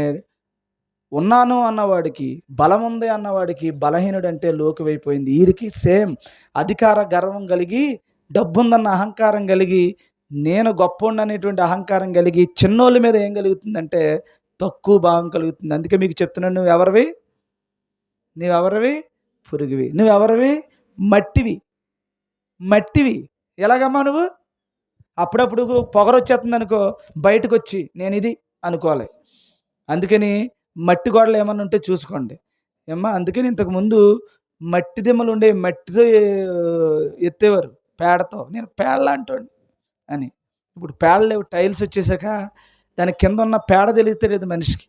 ఉన్నాను అన్నవాడికి, బలం ఉంది అన్నవాడికి బలహీనుడు అంటే లోకువైపోయింది. వీడికి సేమ్ అధికార గర్వం కలిగి, డబ్బుందన్న అహంకారం కలిగి, నేను గొప్పోండి అనేటువంటి అహంకారం కలిగి చిన్నోళ్ళ మీద ఏం కలుగుతుందంటే తక్కువ భావం కలుగుతుంది. అందుకే మీకు చెప్తున్నాను, నువ్వెవరివి? పురుగువి. నువ్వెవరివి? మట్టివి. ఎలాగమ్మా నువ్వు? అప్పుడప్పుడు పొగరు వచ్చేస్తుంది అనుకో, బయటకు వచ్చి నేను ఇది అనుకోవాలి. అందుకని మట్టి గోడలు ఏమన్నా ఉంటే చూసుకోండి. ఏమ్మా, అందుకని ఇంతకుముందు మట్టి దిమ్మలు ఉండే, మట్టితో ఎత్తేవారు పేడతో. నేను పేడలాంటోడిని అని. ఇప్పుడు పేడలు లేవు, టైల్స్ వచ్చేసాక దాని కింద ఉన్న పేడ తెలియలేదు మనిషికి.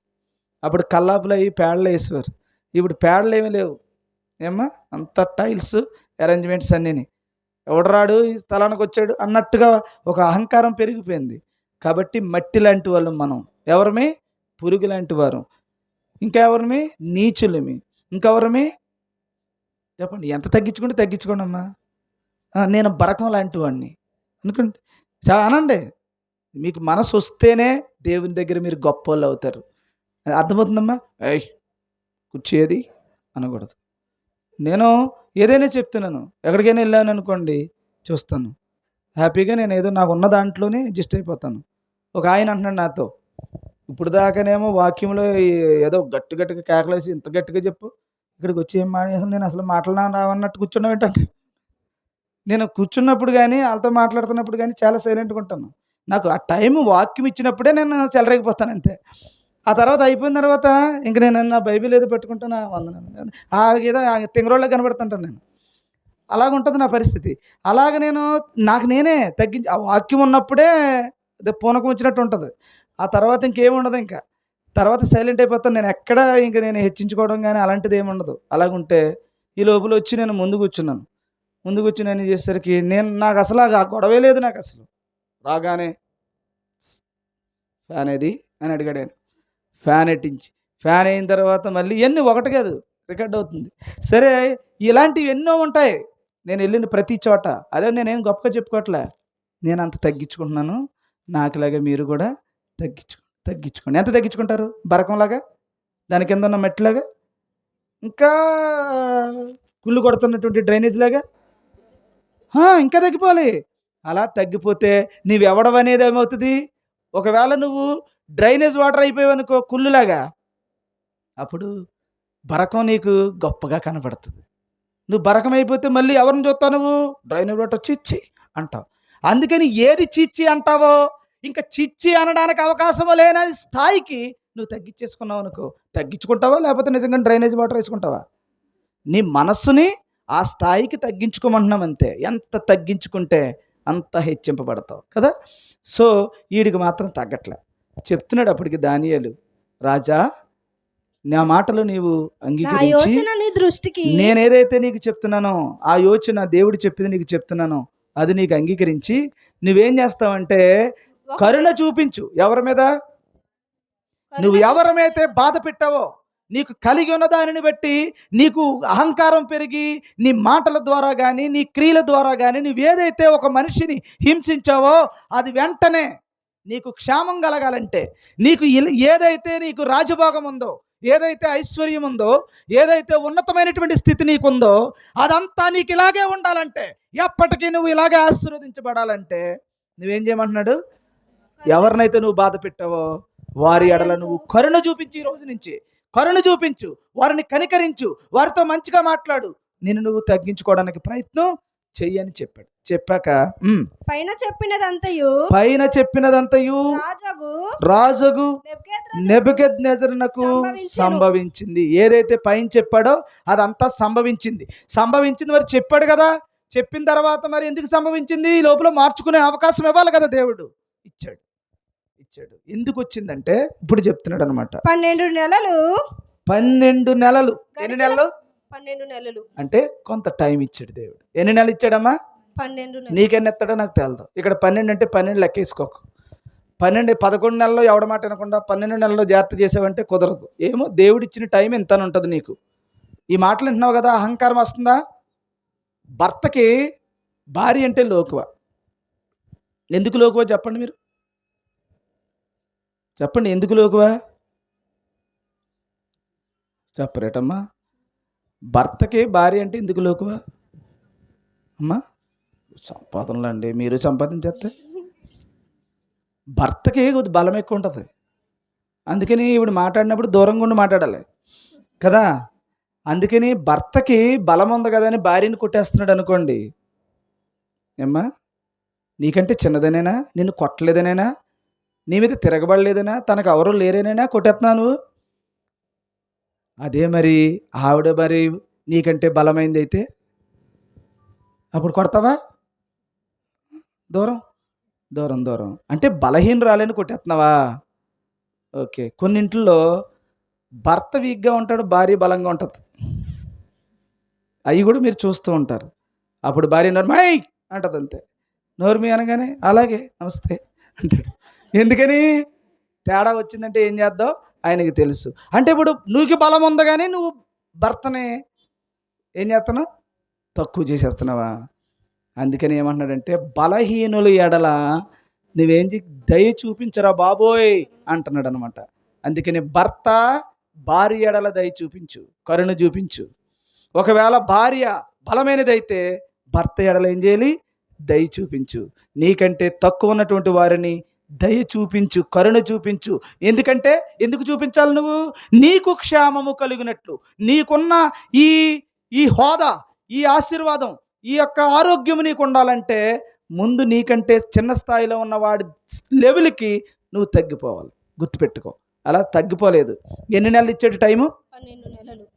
అప్పుడు కల్లాపులు అయ్యి పేడలు వేసేవారు. ఇప్పుడు పేడలు ఏమీ లేవు. ఏమ్మా, అంత టైల్స్ అరేంజ్మెంట్స్ అన్నీని. ఎవడరాడు ఈ స్థలానికి వచ్చాడు అన్నట్టుగా ఒక అహంకారం పెరిగిపోయింది. కాబట్టి మట్టి లాంటి వాళ్ళు మనం. ఎవరమే? పురుగు లాంటి వారు. ఇంకా ఎవరమే? నీచులమి. ఇంకెవరమే? చెప్పండి. ఎంత తగ్గించుకోండి అమ్మా. నేను బరకం లాంటి వాడిని అనుకోండి. అనండి. మీకు మనసు వస్తేనే దేవుని దగ్గర మీరు గొప్ప వాళ్ళు అవుతారు. అర్థమవుతుందమ్మా? కూర్చేది అనకూడదు. నేను ఏదైనా చెప్తున్నాను, ఎక్కడికైనా వెళ్ళాను అనుకోండి, చూస్తాను హ్యాపీగా. నేను ఏదో నాకు ఉన్న దాంట్లోనే అడ్జస్ట్ అయిపోతాను. ఒక ఆయన అంటున్నాడు నాతో, ఇప్పుడు దాకానేమో వాక్యంలో ఏదో గట్టిగా కేకలేసి ఇంత గట్టిగా చెప్పు, ఇక్కడికి వచ్చి ఏం అసలు నేను అసలు మాట్లాడినా రావన్నట్టు కూర్చున్నాం ఏంటంటే, నేను కూర్చున్నప్పుడు కానీ వాళ్ళతో మాట్లాడుతున్నప్పుడు కానీ చాలా సైలెంట్గా ఉంటాను. నాకు ఆ టైం వాక్యం ఇచ్చినప్పుడే నేను చెలరేగిపోతాను అంతే. ఆ తర్వాత అయిపోయిన తర్వాత ఇంక నేను నా బైబిల్ ఏదో పెట్టుకుంటాను, వందనాలు ఏదో తింగరోళ్ళకి కనబడుతుంటాను నేను. అలాగుంటుంది నా పరిస్థితి. అలాగ నేను నాకు నేనే తగ్గించి, ఆ వాక్యం ఉన్నప్పుడే అదే పూనకం వచ్చినట్టు ఉంటుంది. ఆ తర్వాత ఇంకేమి ఉండదు. ఇంకా తర్వాత సైలెంట్ అయిపోతాను. నేను ఎక్కడ ఇంక నేను హెచ్చించుకోవడం కానీ అలాంటిది ఏమి ఉండదు. అలాగుంటే ఈ లోపల వచ్చి నేను ముందు కూర్చున్నాను. నేను చేసేసరికి నాకు అసలు ఆ గొడవే లేదు. నాకు అసలు రాగానే ఫ్యాన్ ఏది అని అడిగాడు ఆయన. ఫ్యాన్ ఎట్టించి, ఫ్యాన్ అయిన తర్వాత మళ్ళీ ఇవన్నీ ఒకటి కాదు, రికార్డ్ అవుతుంది. సరే, ఇలాంటివి ఎన్నో ఉంటాయి నేను వెళ్ళిన ప్రతి చోట. అదే నేనేం గొప్పగా చెప్పుకోవట్లే, నేను అంత తగ్గించుకుంటున్నాను. నాకులాగా మీరు కూడా తగ్గించుకోండి. ఎంత తగ్గించుకుంటారు? బరకంలాగా, దాని కింద ఉన్న మట్టిలాగా, ఇంకా కుళ్ళు కొడుతున్నటువంటి డ్రైనేజ్ లాగా ఇంకా తగ్గిపోవాలి. అలా తగ్గిపోతే నీవెవడవనేది ఏమవుతుంది? ఒకవేళ నువ్వు డ్రైనేజ్ వాటర్ అయిపోయావనుకో, కుళ్ళులాగా, అప్పుడు బరకం నీకు గొప్పగా కనపడుతుంది. నువ్వు బరకం అయిపోతే మళ్ళీ ఎవరిని చూస్తావు? నువ్వు డ్రైనేజ్ వాటర్ చిచ్చి అంటావు. అందుకని ఏది చిచ్చి అంటావో, ఇంకా చిచ్చి అనడానికి అవకాశం లేని స్థాయికి నువ్వు తగ్గించేసుకున్నావు అనుకో. తగ్గించుకుంటావా లేకపోతే నిజంగా డ్రైనేజ్ వాటర్ వేసుకుంటావా? నీ మనస్సుని ఆ స్థాయికి తగ్గించుకోమంటున్నాం అంతే. ఎంత తగ్గించుకుంటే అంత హెచ్చింపబడతావు కదా. సో వీడికి మాత్రం తగ్గట్లే. చెప్తున్నాడు అప్పటికి దానియేలు, రాజా, నా మాటలు నీవు అంగీకరించి, నేనేదైతే నీకు చెప్తున్నానో ఆ యోచన దేవుడు చెప్పింది నీకు చెప్తున్నానో అది నీకు అంగీకరించి నువ్వేం చేస్తావంటే కరుణ చూపించు. ఎవరి మీద? నువ్వు ఎవరమైతే బాధ పెట్టావో, నీకు కలిగి ఉన్న దానిని బట్టి నీకు అహంకారం పెరిగి నీ మాటల ద్వారా కానీ నీ క్రియల ద్వారా కానీ నువ్వేదైతే ఒక మనిషిని హింసించావో అది వెంటనే నీకు క్షేమం కలగాలంటే, నీకు ఏదైతే నీకు రాజభోగం ఉందో, ఏదైతే ఐశ్వర్యం ఉందో, ఏదైతే ఉన్నతమైనటువంటి స్థితి నీకుందో అదంతా నీకు ఇలాగే ఉండాలంటే, ఎప్పటికీ నువ్వు ఇలాగే ఆశీర్వదించబడాలంటే నువ్వేం చేయమంటున్నాడు? ఎవరినైతే నువ్వు బాధ పెట్టావో వారి ఎడల నువ్వు కరుణ చూపించి, ఈ రోజు నుంచి కరుణ చూపించు, వారిని కనికరించు, వారితో మంచిగా మాట్లాడు, నిన్ను నువ్వు తగ్గించుకోవడానికి ప్రయత్నం చెయ్యని చెప్పాడు. చెప్పాక
పైన చెప్పినదంతయు రాజగు నెబుకద్నెజరునకు సంభవించింది. ఏదైతే పైన చెప్పాడో అదంతా సంభవించింది. మరి చెప్పాడు కదా, చెప్పిన తర్వాత మరి ఎందుకు సంభవించింది? ఈ లోపల మార్చుకునే అవకాశం ఇవ్వాలి కదా, దేవుడు ఇచ్చాడు. ఎందుకు వచ్చిందంటే ఇప్పుడు చెప్తున్నాడు అనమాట. 12 నెలలు. ఎన్ని నెలలు? 12 నెలలు అంటే కొంత టైం ఇచ్చాడు దేవుడు. ఎన్ని నెలలు ఇచ్చాడమ్మా? 12 నెలలు. నీకెన్ని ఎత్తాడో నాకు తెలదు. ఇక్కడ 12 అంటే 12 లెక్కేసుకోకు. 11 నెలల్లో ఎవడ మాట వినకుండా 12 నెలల్లో జాగ్రత్త చేసావంటే కుదరదు. ఏమో దేవుడు ఇచ్చిన టైం ఎంత ఉంటుంది నీకు. ఈ మాటలు వింటున్నావు కదా, అహంకారం వస్తుందా? భర్తకి భార్య అంటే లోకువ. ఎందుకు లోకువ చెప్పండి మీరు? చెప్పండి, ఎందుకు లోకువా? చెప్పరేటమ్మా? భర్తకి భార్య అంటే ఎందుకు లోకువా అమ్మా? సంపాదనలు అండి, మీరు సంపాదించేస్తే భర్తకి కొద్ది బలం ఎక్కువ ఉంటుంది. అందుకని ఇప్పుడు మాట్లాడినప్పుడు దూరంగా ఉండి మాట్లాడాలి కదా. అందుకని భర్తకి బలం ఉంది కదా అని భార్యని కొట్టేస్తున్నాడు అనుకోండి, ఏమ్మా, నీకంటే చిన్నదనేనా, నిన్ను కొట్టలేదనేనా, నీ మీద తిరగబడలేదనా, తనకు ఎవరు లేరేనైనా కొట్టేస్తున్నావు నువ్వు? అదే మరి ఆవిడ మరి నీకంటే బలమైంది అయితే అప్పుడు కొడతావా? దూరం దూరం దూరం అంటే బలహీనరాలని కొట్టేస్తున్నావా? ఓకే. కొన్నింట్లో భర్త వీక్గా ఉంటాడు, భార్య బలంగా ఉంటుంది. అవి కూడా మీరు చూస్తూ ఉంటారు. అప్పుడు భార్య నోర్మై అంటది అంతే. నోర్మి అనగానే అలాగే నమస్తే అంటాడు. ఎందుకని? తేడా వచ్చిందంటే ఏం చేద్దాం ఆయనకి తెలుసు. అంటే ఇప్పుడు నీకు బలం ఉంది కానీ నువ్వు భర్తని ఏం చేస్తున్నావు? తక్కువ చేసేస్తున్నావా? అందుకని ఏమంటున్నాడంటే బలహీనుల ఎడల నువ్వేం దయ చూపించరా బాబోయ్ అంటున్నాడు అనమాట. అందుకని భర్త భార్య ఎడల దయ చూపించు, కరుణ చూపించు. ఒకవేళ భార్య బలమైనదైతే భర్త ఎడల ఏం చేయాలి? దయ చూపించు. నీకంటే తక్కువ ఉన్నటువంటి వారిని దయ చూపించు, కరుణ చూపించు. ఎందుకంటే ఎందుకు చూపించాలి నువ్వు? నీకు క్షేమము కలిగినట్లు, నీకున్న ఈ ఈ హోదా, ఈ ఆశీర్వాదం, ఈ యొక్క ఆరోగ్యం నీకు ఉండాలంటే ముందు నీకంటే చిన్న స్థాయిలో ఉన్న వాడి లెవెల్కి నువ్వు తగ్గిపోవాలి. గుర్తుపెట్టుకో. అలా తగ్గిపోలేదు. ఎన్ని నెలలు ఇచ్చాడు టైము?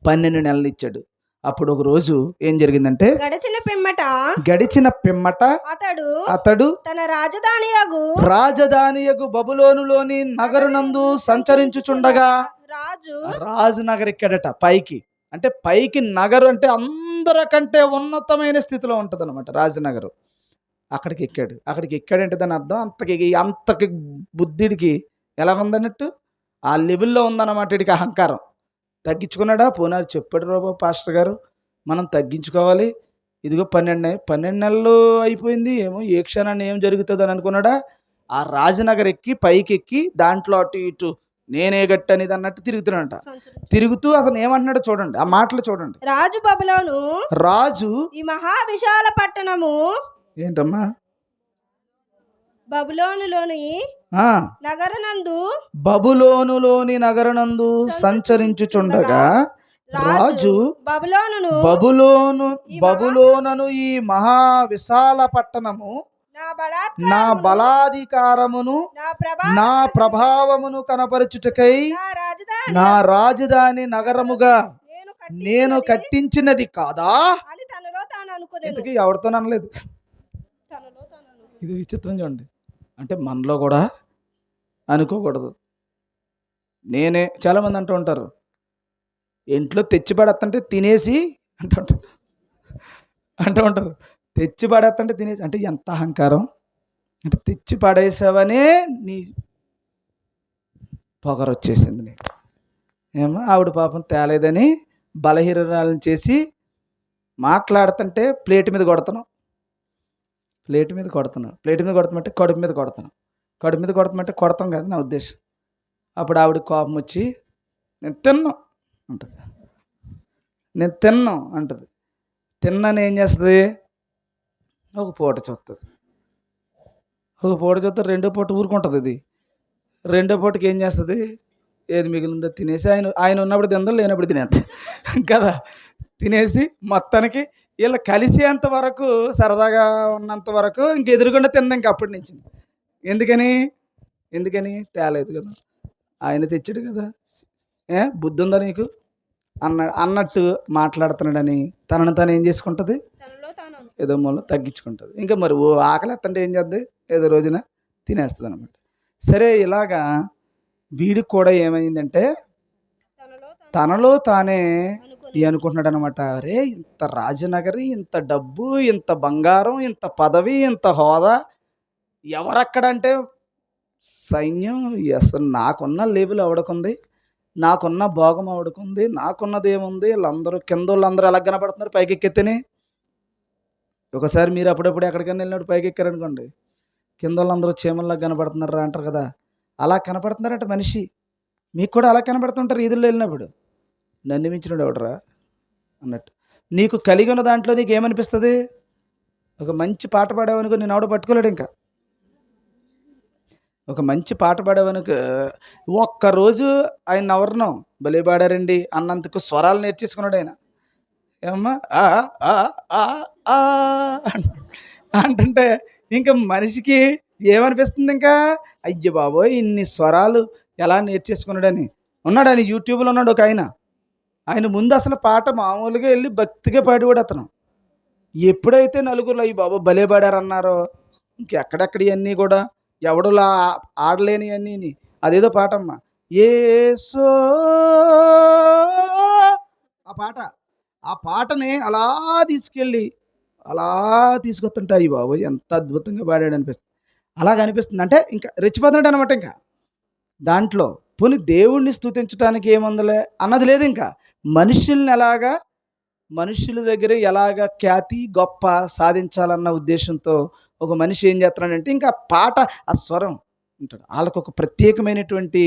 12 నెలలు ఇచ్చాడు. అప్పుడు ఒక రోజు ఏం జరిగిందంటే గడిచిన పిమ్మట అతడు తన రాజధానియగు బబులోనులోని నగరునందు సంచరించుచుండగా రాజు నగరు ఎక్కాడట పైకి. అంటే పైకి నగరు అంటే అందరికంటే ఉన్నతమైన స్థితిలో ఉంటుంది అనమాట రాజనగరు. అక్కడికి ఎక్కాడంటే దాని అర్థం అంతకి బుద్ధిడికి ఎలా ఉందన్నట్టు ఆ లెవెల్లో ఉందన్నమాట. వీడికి అహంకారం. తగ్గించుకున్నాడా? పోనాడు చెప్పాడు రోబో పాస్టర్ గారు మనం తగ్గించుకోవాలి. ఇదిగో 12 నెలలు అయిపోయింది, ఏమో ఏ క్షణాన్ని ఏం జరుగుతుంది అని అనుకున్నాడా? ఆ రాజనగర్ ఎక్కి పైకి ఎక్కి దాంట్లో అటు ఇటు నేనే గట్టనిది అన్నట్టు తిరుగుతున్నాడంట. తిరుగుతూ అసలు ఏమంటున్నాడో చూడండి, ఆ మాటలు చూడండి. రాజు ఈ మహా విశాల పట్టణము ఏంటమ్మా? బబులోనులోని నగరనందు సంచరించుచుండగా రాజు బబులోనను ఈ మహా విశాల పట్టణము నా బలాధికారమును నా ప్రభావమును కనపరచుటకై నా రాజధాని నగరముగా నేను కట్టించినది కాదా? ఇంతకీ ఎవరితో అనలేదు. ఇది విచిత్రం చూడండి. అంటే మనలో కూడా అనుకోకూడదు. నేనే చాలామంది అంటూ ఉంటారు, ఇంట్లో తెచ్చి పడేస్తుంటే తినేసి అంటూ ఉంటారు. తెచ్చి పడేస్తుంటే తినేసి అంటే ఎంత అహంకారం! అంటే తెచ్చి పడేసావనే నీ పొగరు వచ్చేసింది నీకు. ఏమో ఆవిడ పాపం తేలేదని బలహీనరాలను చేసి మాట్లాడుతుంటే ప్లేట్ మీద కొడుతున్నాం. ప్లేట్ మీద కొడుతామంటే కడుపు మీద కొడతామంటే కొడతాం కాదు నా ఉద్దేశం. అప్పుడు ఆవిడ కోపం వచ్చి నేను తిన్నాను అంటది. తిన్నాను ఏం చేస్తుంది? ఒక పూట చూస్తుంది. రెండో పూట ఊరుకుంటుంది. ఇది రెండో పూటకి ఏం చేస్తుంది? ఏది మిగిలిందో తినేసి ఆయన ఉన్నప్పుడు తిందో లేనప్పుడు తినేది కదా. తినేసి మొత్తానికి వీళ్ళు కలిసేంత వరకు సరదాగా ఉన్నంత వరకు ఇంక ఎదురుగుండా తిందా ఇంక అప్పటి నుంచి. ఎందుకని తేలేదు కదా, ఆయన తెచ్చాడు కదా. బుద్ధి ఉందా నీకు అన్నట్టు మాట్లాడుతున్నాడని తనను తాను ఏం చేసుకుంటుంది? ఏదో మూల తగ్గించుకుంటుంది. ఇంకా మరి ఆకలి ఎత్తంటే ఏం చేద్ది? ఏదో రోజున తినేస్తుంది అనమాట. సరే, ఇలాగా వీడికి కూడా ఏమైందంటే తనలో తానే అనుకుంటున్నాడు అనమాట. అరే, ఇంత రాజనగరి, ఇంత డబ్బు, ఇంత బంగారం, ఇంత పదవి, ఇంత హోదా ఎవరక్కడంటే సైన్యం. అసలు నాకున్న లేబుల్ ఎవడకుంది, నాకున్న భోగం ఎవడకుంది, నాకున్నది ఏముంది? వీళ్ళందరూ కింద వాళ్ళందరూ ఎలా కనపడుతున్నారు పైకి ఎక్కితేనే. ఒకసారి మీరు అప్పుడప్పుడు ఎక్కడికైనా వెళ్ళినప్పుడు పైకి ఎక్కారనుకోండి, కింద వాళ్ళందరూ చీమల్లా కనపడుతున్నారా అంటారు కదా. అలా కనపడుతున్నారంట మనిషి. మీకు కూడా అలా కనపడుతుంటారు ఈదుల్లో వెళ్ళినప్పుడు. నన్ను మించినోడు ఎవడరా అన్నట్టు. నీకు కలిగి ఉన్న దాంట్లో నీకు ఏమనిపిస్తుంది? ఒక మంచి పాట పాడావనుకో నేను ఆవిడ పట్టుకోలేడు. ఇంకా ఒక మంచి పాట పాడావనుకో ఒక్కరోజు ఆయన ఎవరినో భలే పాడారండి అన్నందుకు స్వరాలు నేర్చేసుకున్నాడు ఆయన. ఏమమ్మా అంటుంటే ఇంకా మనిషికి ఏమనిపిస్తుంది, ఇంకా అయ్య బాబోయ్ ఇన్ని స్వరాలు ఎలా నేర్చేసుకున్నాడని. ఉన్నాడు ఆయన, యూట్యూబ్లో ఉన్నాడు ఒక ఆయన. ఆయన ముందు అసలు పాట మామూలుగా వెళ్ళి భక్తిగా పాడేవాడు అతను. ఎప్పుడైతే నలుగురు అయ్యి బాబు భలే పాడారన్నారో, ఇంకెక్కడెక్కడ ఇవన్నీ కూడా ఎవడులా ఆడలేని అన్నీ. అదేదో పాటమ్మ, యేసో, ఆ పాట, ఆ పాటని అలా తీసుకెళ్ళి అలా తీసుకొస్తుంటాయి బాబు, ఎంత అద్భుతంగా పాడాడు అనిపిస్తుంది. అలాగ అనిపిస్తుంది అంటే ఇంకా రెచ్చిపోతున్నాడు అనమాట. ఇంకా దాంట్లో పోనీ దేవుణ్ణి స్తుతించడానికి ఏముందలే అన్నది లేదు. ఇంకా మనుషుల్ని ఎలాగా, మనుషుల దగ్గర ఎలాగ ఖ్యాతి గొప్ప సాధించాలన్న ఉద్దేశంతో ఒక మనిషి ఏం చేస్తున్నాడంటే ఇంకా పాట, ఆ స్వరం ఉంటాడు. వాళ్ళకు ఒక ప్రత్యేకమైనటువంటి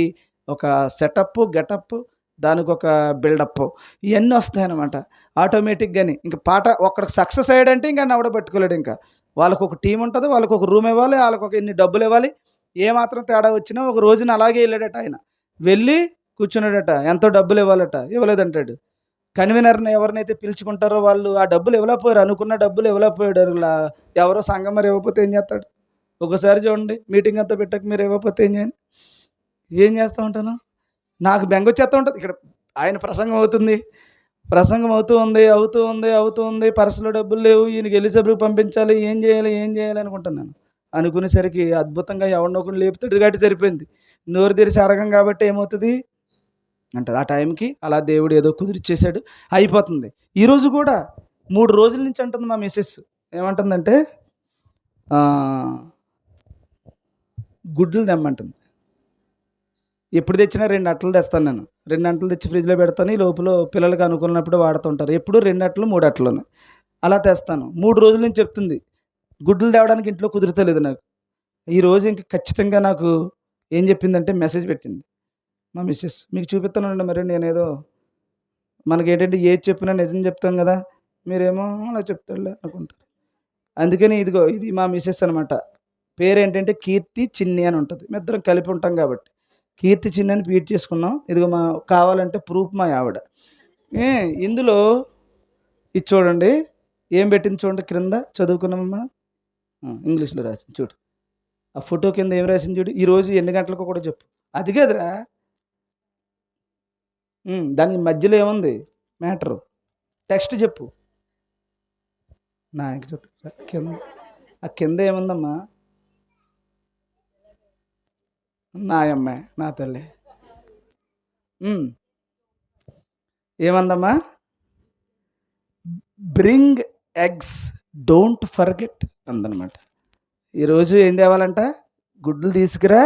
ఒక సెటప్, గెటప్, దానికి ఒక బిల్డప్, ఇవన్నీ వస్తాయన్నమాట ఆటోమేటిక్గాని. ఇంకా పాట ఒక్కడికి సక్సెస్ అయ్యాడంటే ఇంకా నవడ పట్టుకోలేడు. ఇంకా వాళ్ళకు ఒక టీం ఉంటుంది, వాళ్ళకు ఒక రూమ్ ఇవ్వాలి, వాళ్ళకు ఒక ఇన్ని డబ్బులు ఇవ్వాలి. ఏమాత్రం తేడా వచ్చినా ఒక రోజున అలాగే వెళ్ళాడట ఆయన. వెళ్ళి కూర్చున్నాడట, ఎంతో డబ్బులు ఇవ్వాలట, ఇవ్వలేదంటాడు. కన్వీనర్ని ఎవరినైతే పిలుచుకుంటారో వాళ్ళు ఆ డబ్బులు ఇవ్వలేకపోయారు, అనుకున్న డబ్బులు ఇవ్వలేకపోయాడు. ఎవరో సంఘం మరి ఇవ్వకపోతే ఏం చేస్తాడు? ఒకసారి చూడండి, మీటింగ్ అంతా పెట్టక మీరు ఇవ్వకపోతే ఏం చేస్తూ ఉంటాను? నాకు బెంగొచ్చేస్తూ ఉంటుంది. ఇక్కడ ఆయన ప్రసంగం అవుతుంది, ప్రసంగం అవుతూ ఉంది, పర్సులో డబ్బులు లేవు, ఈయనకి ఎలిజబెత్ పంపించాలి, ఏం చేయాలి అనుకుంటున్నాను. అనుకునేసరికి అద్భుతంగా ఎవరినొకరు లేపుతాడు కాబట్టి సరిపోయింది. నోరు తెరిచి అడగం కాబట్టి ఏమవుతుంది అంటది. ఆ టైంకి అలా దేవుడు ఏదో కుదిరిచ్చేసాడు, అయిపోతుంది. ఈరోజు కూడా 3 రోజుల నుంచి అంటుంది మా మిస్సెస్. ఏమంటుందంటే గుడ్లు తెమ్మంటుంది. ఎప్పుడు తెచ్చినా 2 అట్టలు తెస్తాను నేను. 2 అట్టలు తెచ్చి ఫ్రిడ్జ్లో పెడతాను. ఈ లోపల పిల్లలకి అనుకున్నప్పుడు వాడుతుంటారు. ఎప్పుడు 2 అట్టలు 3 అట్టలు అలా తెస్తాను. 3 రోజుల నుంచి చెప్తుంది. గుడ్లు తేవడానికి ఇంట్లో కుదురుతలేదు నాకు. ఈరోజు ఇంక ఖచ్చితంగా నాకు ఏం చెప్పిందంటే మెసేజ్ పెట్టింది మా మిస్సెస్. మీకు చూపిస్తానండి, మరి నేనేదో మనకేంటంటే ఏది చెప్పినా నిజం చెప్తాం కదా, మీరేమో అలా చెప్తాడులే అనుకుంటారు. అందుకని ఇదిగో ఇది మా మిస్సెస్ అనమాట. పేరేంటంటే కీర్తి చిన్ని అని ఉంటుంది. మేమిద్దరం కలిపి ఉంటాం కాబట్టి కీర్తి చిన్ని అని ఫీడ్ చేసుకున్నాం. ఇదిగో మా కావాలంటే ప్రూఫ్ మా ఆవిడ. ఇందులో ఇది చూడండి, ఏం పెట్టింది చూడండి, క్రింద చదువుకున్నామమ్మా, ఇంగ్లీష్లో రాసింది చూడు. ఆ ఫోటో కింద ఏం రాసింది చూడు, ఈరోజు ఎన్ని గంటలకు కూడా చెప్పు. అది కదరా, దానికి మధ్యలో ఏముంది మ్యాటరు, టెక్స్ట్ చెప్పు. నాకు చెప్తా కింద, ఆ కింద ఏముందమ్మా, నాయమ్మ నా తల్లి ఏమందమ్మా, బ్రింగ్ ఎగ్స్ డోంట్ ఫర్గెట్ అందనమాట. ఈరోజు ఏం తేవాలంట, గుడ్లు తీసుకురా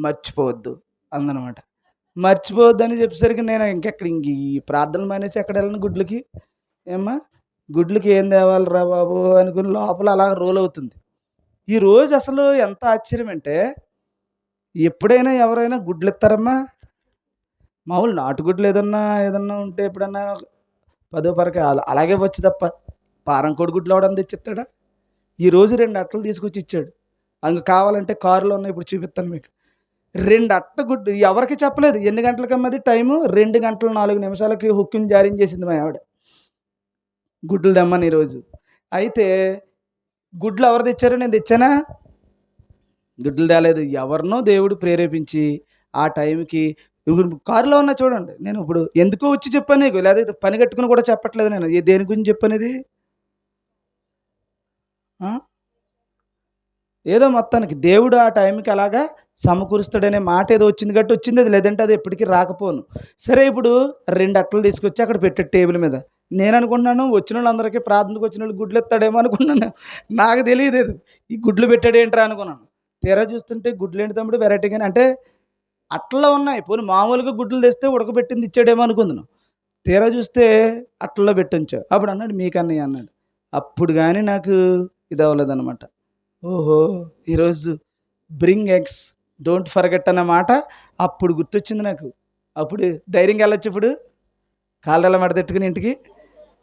మర్చిపోవద్దు అందనమాట. మర్చిపోవద్దు అని చెప్పేసరికి నేను ఇంక ఈ ప్రార్థనలు మానేసి ఎక్కడ వెళ్ళను గుడ్లకి. ఏమ్మా గుడ్లకి ఏం తేవాలిరా బాబు అనుకుని లోపల అలా రోల్ అవుతుంది. ఈరోజు అసలు ఎంత ఆశ్చర్యం అంటే, ఎప్పుడైనా ఎవరైనా గుడ్లు ఇస్తారమ్మా, మామూలు నాటుగుడ్లు ఏదన్నా ఉంటే ఎప్పుడన్నా 10 పరక అలాగే వచ్చి తప్ప పారం కోడిగుడ్లు అవడం తెచ్చిస్తాడా? ఈరోజు 2 అట్టలు తీసుకొచ్చి ఇచ్చాడు. అందుకు కావాలంటే కారులో ఉన్నాయి, ఇప్పుడు చూపిస్తాను మీకు. 2 అట్ట గుడ్డు ఎవరికి చెప్పలేదు. ఎన్ని గంటలకమ్మది టైము, 2 గంటల 4 నిమిషాలకి హుక్కిని జారీ చేసింది మా ఆవిడ. గుడ్లు తెమ్మని ఈరోజు. అయితే గుడ్లు ఎవరు తెచ్చారో నేను తెచ్చానా? గుడ్లు తేలేదు. ఎవరినో దేవుడు ప్రేరేపించి ఆ టైంకి కారులో ఉన్నా చూడండి. నేను ఇప్పుడు ఎందుకో వచ్చి చెప్పాను నీకు, లేదా పని కట్టుకుని కూడా చెప్పట్లేదు నేను. దేని గురించి చెప్పనేది, ఏదో మొత్తానికి దేవుడు ఆ టైంకి అలాగా సమకూరుస్తాడనే మాట ఏదో వచ్చింది కాబట్టి వచ్చింది, అది లేదంటే అది ఎప్పటికీ రాకపోను. సరే, ఇప్పుడు 2 అట్టలు తీసుకొచ్చి అక్కడ పెట్టాడు టేబుల్ మీద. నేను అనుకున్నాను వచ్చిన వాళ్ళందరికీ, ప్రార్థనకు వచ్చిన వాళ్ళు గుడ్లు ఎత్తాడేమో అనుకున్నాను. నాకు తెలియదు ఈ గుడ్లు పెట్టాడు ఏంట్రా అనుకున్నాను. తీరా చూస్తుంటే గుడ్లు ఏంటి తమ్ముడు వెరైటీగానే, అంటే అట్లా ఉన్నాయి. పోనీ మామూలుగా గుడ్లు తెస్తే ఉడకబెట్టింది ఇచ్చాడేమో అనుకుందాను. తీరా చూస్తే అట్లలో పెట్టించావు. అప్పుడు అన్నాడు మీకన్నయ్య అన్నాడు. అప్పుడు కానీ నాకు ఇది అవ్వలేదన్నమాట. ఓహో, ఈరోజు బ్రింగ్ ఎగ్స్ డోంట్ ఫర్గెట్ అన్న మాట అప్పుడు గుర్తొచ్చింది నాకు. అప్పుడు ధైర్యంగా వెళ్ళొచ్చు. ఇప్పుడు కాళ్ళ మడతెట్టుకుని ఇంటికి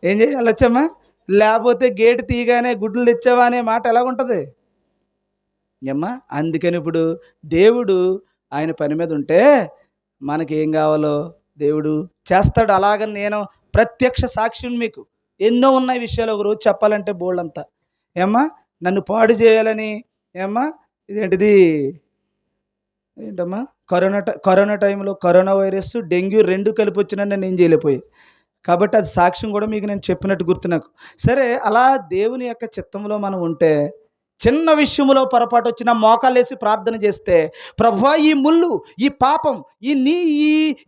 ఏం చేయాలి, వెళ్ళొచ్చమ్మా. లేకపోతే గేటు తీయగానే గుడ్లు తెచ్చావా అనే మాట ఎలాగుంటుంది ఏమ్మా. అందుకని ఇప్పుడు దేవుడు ఆయన పని మీద ఉంటే మనకి ఏం కావాలో దేవుడు చేస్తాడు. అలాగని నేను ప్రత్యక్ష సాక్ష్యం మీకు ఎన్నో ఉన్నాయి విషయాలు, ఒకరోజు చెప్పాలంటే బోల్డ్ అంతా. ఏమ్మా,
నన్ను పాడు చేయాలని ఏమ్మా ఇదేంటిది ఏంటమ్మా కరోనా టైంలో కరోనా వైరస్ డెంగ్యూ 2 కలిపి వచ్చినా నేను ఏం చేయలేకపోయాయి. కాబట్టి అది సాక్ష్యం కూడా మీకు నేను చెప్పినట్టు గుర్తు నాకు. సరే, అలా దేవుని యొక్క చిత్తంలో మనం ఉంటే చిన్న విషయంలో పొరపాటు వచ్చినా మోకాళ్ళేసి ప్రార్థన చేస్తే, ప్రభువా ఈ ముళ్ళు, ఈ పాపం, ఈ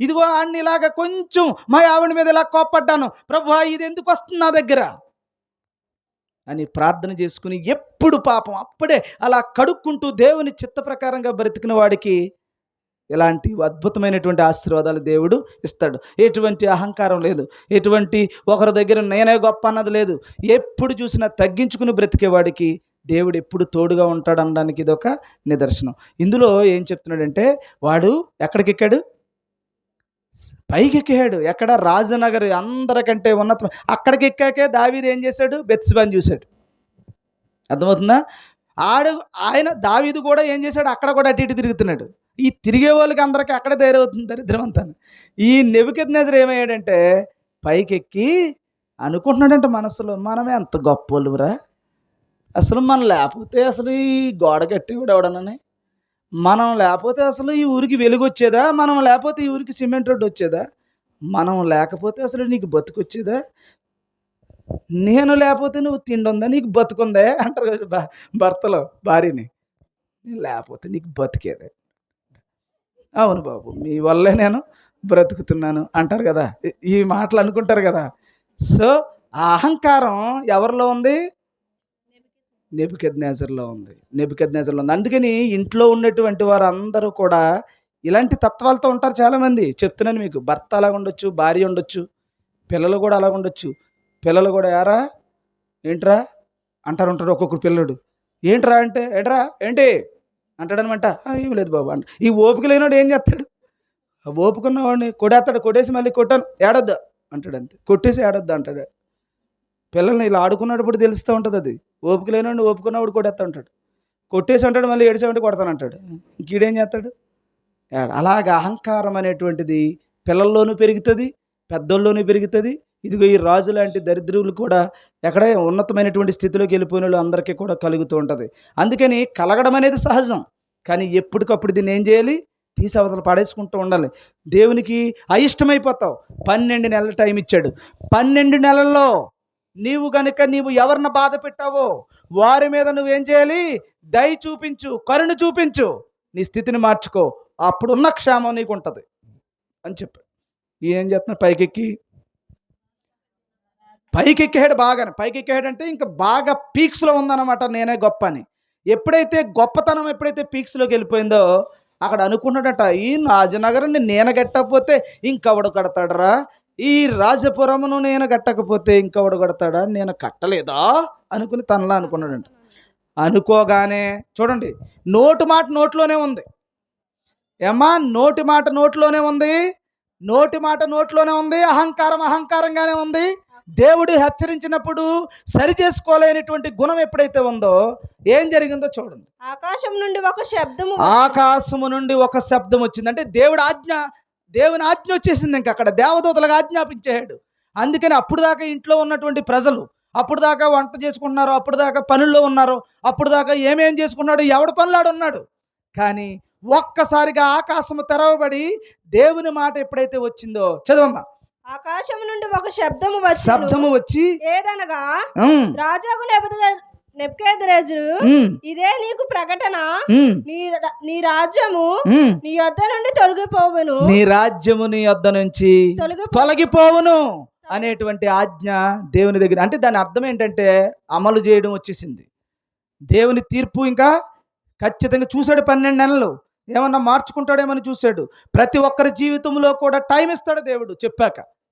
ఇదిగో అన్ని ఇలాగా కొంచెం మా ఆవిడ మీద ఇలా కోప్పడ్డాను, ప్రభువా ఇది ఎందుకు వస్తుంది నా దగ్గర అని ప్రార్థన చేసుకుని ఎప్పుడు పాపం అప్పుడే అలా కడుక్కుంటూ దేవుని చిత్త ప్రకారంగా బ్రతికిన వాడికి ఇలాంటి అద్భుతమైనటువంటి ఆశీర్వాదాలు దేవుడు ఇస్తాడు. ఎటువంటి అహంకారం లేదు, ఎటువంటి ఒకరి దగ్గర నేనే గొప్ప అన్నది లేదు. ఎప్పుడు చూసినా తగ్గించుకుని బ్రతికేవాడికి దేవుడు ఎప్పుడు తోడుగా ఉంటాడు అనడానికి ఇది ఒక నిదర్శనం. ఇందులో ఏం చెప్తున్నాడంటే, వాడు ఎక్కడికెక్కాడు? పైకెక్కాడు. ఎక్కడ? రాజనగర్, అందరికంటే ఉన్నత. అక్కడికి ఎక్కాకే దావీదు ఏం చేశాడు? బెత్షెబాను చూశాడు. అర్థమవుతుందా? ఆయన దావీదు కూడా ఏం చేశాడు? అక్కడ కూడా అటు ఇటు తిరుగుతున్నాడు. ఈ తిరిగే వాళ్ళకి అందరికీ అక్కడే తయారవుతుంది దరిద్రం అంతా. ఈ నెబుకద్నెజరు ఏమయ్యాడంటే పైకెక్కి అనుకుంటున్నాడంటే మనసులో, మనమే అంత గొప్పోళ్ళురా, అసలు మనం లేకపోతే అసలు ఈ గోడ కట్టేవాడు ఎవడనని, మనం లేకపోతే అసలు ఈ ఊరికి వెలుగు వచ్చేదా, మనం లేకపోతే ఈ ఊరికి సిమెంట్ రోడ్డు వచ్చేదా, మనం లేకపోతే అసలు నీకు బతుకొచ్చేదా, నేను లేకపోతే నువ్వు తిండి ఉందా, నీకు బతుకుందే అంటారు కదా భర్తలో భార్యని. లేకపోతే నీకు బతికేదే. అవును బాబు, మీ వల్లే నేను బ్రతుకుతున్నాను అంటారు కదా, ఈ మాటలు అనుకుంటారు కదా. సో ఆ అహంకారం ఎవరిలో ఉంది? నెబుకద్నెజరులో ఉంది. అందుకని ఇంట్లో ఉన్నటువంటి వారు అందరూ కూడా ఇలాంటి తత్వాలతో ఉంటారు చాలామంది. చెప్తున్నాను మీకు, భర్త అలాగ ఉండొచ్చు, భార్య ఉండొచ్చు, పిల్లలు కూడా అలాగ ఉండొచ్చు. పిల్లలు కూడా యారా ఏంట్రా ఉంటారు. ఒక్కొక్కరు పిల్లడు ఏంట్రా అంటే ఏంట్రా ఏంటి అంటాడనమాట. ఏం లేదు బాబు అంట. ఈ ఓపిక లేనివాడు ఏం చేస్తాడు? ఓపుకున్నవాడిని కొడేస్తాడు, కొట్టేసి మళ్ళీ కొట్టాను ఏడొద్దా అంటాడు, అంతే. కొట్టేసి ఏడొద్దా అంటాడు. పిల్లల్ని ఇలా ఆడుకున్నప్పుడు తెలుస్తూ ఉంటుంది అది. ఓపిక లేనివాడిని ఓపుకున్నవాడు కొడేస్తా ఉంటాడు, కొట్టేసి అంటాడు, మళ్ళీ ఏడిసేవాడిని కొడతాను అంటాడు. ఇంకీడేం చేస్తాడు? అలాగ అహంకారం అనేటువంటిది పిల్లల్లోనూ పెరుగుతుంది, పెద్దోళ్ళలోనూ పెరుగుతుంది. ఇదిగో ఈ రాజు లాంటి దరిద్రులు కూడా ఎక్కడ ఉన్నతమైనటువంటి స్థితిలోకి వెళ్ళిపోయిన వాళ్ళు అందరికీ కూడా కలుగుతూ ఉంటుంది. అందుకని కలగడం అనేది సహజం, కానీ ఎప్పటికప్పుడు దీన్ని ఏం చేయాలి? తీసి అవతల పడేసుకుంటూ ఉండాలి. దేవునికి అయిష్టమైపోతావు. 12 నెలల టైం ఇచ్చాడు. 12 నెలల్లో నీవు ఎవరిని బాధ పెట్టావో వారి మీద నువ్వేం చేయాలి? దయ చూపించు, కరుణ చూపించు, నీ స్థితిని మార్చుకో, అప్పుడున్న క్షేమం నీకు ఉంటుంది అని చెప్పాడు. ఏం చేస్తున్నాడు? పైకెక్కాడు. బాగానే పైకెక్కాడంటే ఇంకా బాగా పీక్స్లో ఉందన్నమాట, నేనే గొప్ప అని. ఎప్పుడైతే గొప్పతనం పీక్స్లోకి వెళ్ళిపోయిందో అక్కడ అనుకున్నాడట, ఈ రాజనగరాన్ని నేను కట్టకపోతే ఇంకెవడు కడతాడరా, ఈ రాజపురమును నేను కట్టకపోతే ఇంకెవడు కడతాడా, నేను కట్టలేదా అనుకుని తనలా అనుకున్నాడంట. అనుకోగానే చూడండి, నోటు మాట నోట్లోనే ఉంది. ఏమ్మా, నోటి మాట నోట్లోనే ఉంది, అహంకారం అహంకారంగానే ఉంది. దేవుడు హెచ్చరించినప్పుడు సరి చేసుకోలేనటువంటి గుణం ఎప్పుడైతే ఉందో ఏం జరిగిందో చూడండి.
ఆకాశము నుండి ఒక శబ్దం వచ్చింది. అంటే దేవుని ఆజ్ఞ వచ్చేసింది. ఇంకా అక్కడ దేవదూతలకు ఆజ్ఞాపించాడు. అందుకని అప్పుడు దాకా ఇంట్లో ఉన్నటువంటి ప్రజలు, అప్పుడు దాకా వంట చేసుకుంటున్నారు, అప్పుడు దాకా పనుల్లో ఉన్నారు, అప్పుడు దాకా ఏమేం చేసుకున్నాడు, ఎవడ పనులాడు ఉన్నాడు. కానీ ఒక్కసారిగా ఆకాశము తెరవబడి దేవుని మాట ఎప్పుడైతే వచ్చిందో, చదవమ్మా. ఆకాశము నుండి ఒక శబ్దము
వచ్చి
ఏదనగా, రాజాకు నెబుకద్నెజరు, ఇదే నీకు ప్రకటన, నీ రాజ్యము నీ యొద్ద నుండి
తొలగిపోవును అనేటువంటి ఆజ్ఞ దేవుని దగ్గర. అంటే దాని అర్థం ఏంటంటే అమలు చేయడం వచ్చేసింది. దేవుని తీర్పు ఇంకా ఖచ్చితంగా చూశాడు. 12 నెలలు ఏమన్నా మార్చుకుంటాడేమని చూశాడు. ప్రతి ఒక్కరి జీవితంలో కూడా టైం ఇస్తాడు దేవుడు.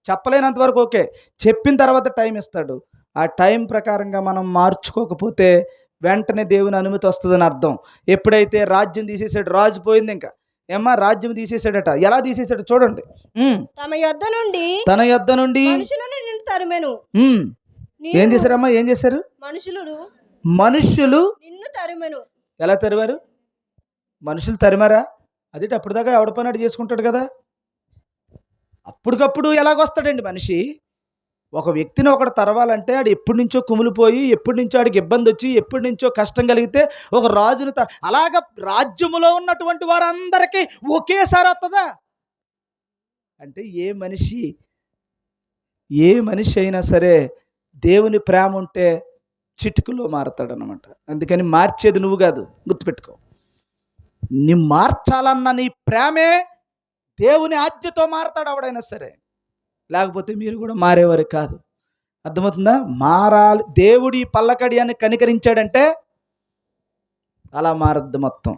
చెప్పలేనంత వరకు ఓకే, చెప్పిన తర్వాత టైం ఇస్తాడు. ఆ టైం ప్రకారంగా మనం మార్చుకోకపోతే వెంటనే దేవుని అనుమతి వస్తుందని అర్థం. ఎప్పుడైతే రాజ్యం తీసేసాడు, రాజు పోయింది. ఇంకా రాజ్యం తీసేసాడట. ఎలా తీసేసాడు చూడండి.
తన యొద్ద నుండి
ఏం చేశారమ్మా? ఏం చేశారు? మనుషులు
నిన్ను తరిమెను.
ఎలా తరివారు? మనుషులు తరిమారా? అదేంటి అప్పుడు దాకా ఎవడ పని చేసుకుంటాడు కదా. అప్పటికప్పుడు ఎలాగొస్తాడండి మనిషి?
ఒక వ్యక్తిని ఒకటి తరవాలంటే ఆడు ఎప్పటి నుంచో కుమిలిపోయి, ఎప్పటి నుంచో ఆడికి ఇబ్బంది వచ్చి, ఎప్పటి నుంచో కష్టం కలిగితే ఒక రాజును అలాగ రాజ్యములో ఉన్నటువంటి వారందరికీ ఒకేసారి వస్తుందా? అంటే ఏ మనిషి అయినా సరే దేవుని ప్రేమ ఉంటే చిటికలో మారతాడనమాట. అందుకని మార్చేది నువ్వు కాదు, గుర్తుపెట్టుకో. నీ మార్చాలన్న నీ ప్రేమే దేవుని ఆజ్ఞతో మారతాడు ఎవడైనా సరే, లేకపోతే మీరు కూడా మారేవారు కాదు. అర్థమవుతుందా? మారాలి. దేవుడి పల్లకడియాన్ని కనికరించాడంటే అలా మారద్దు మొత్తం.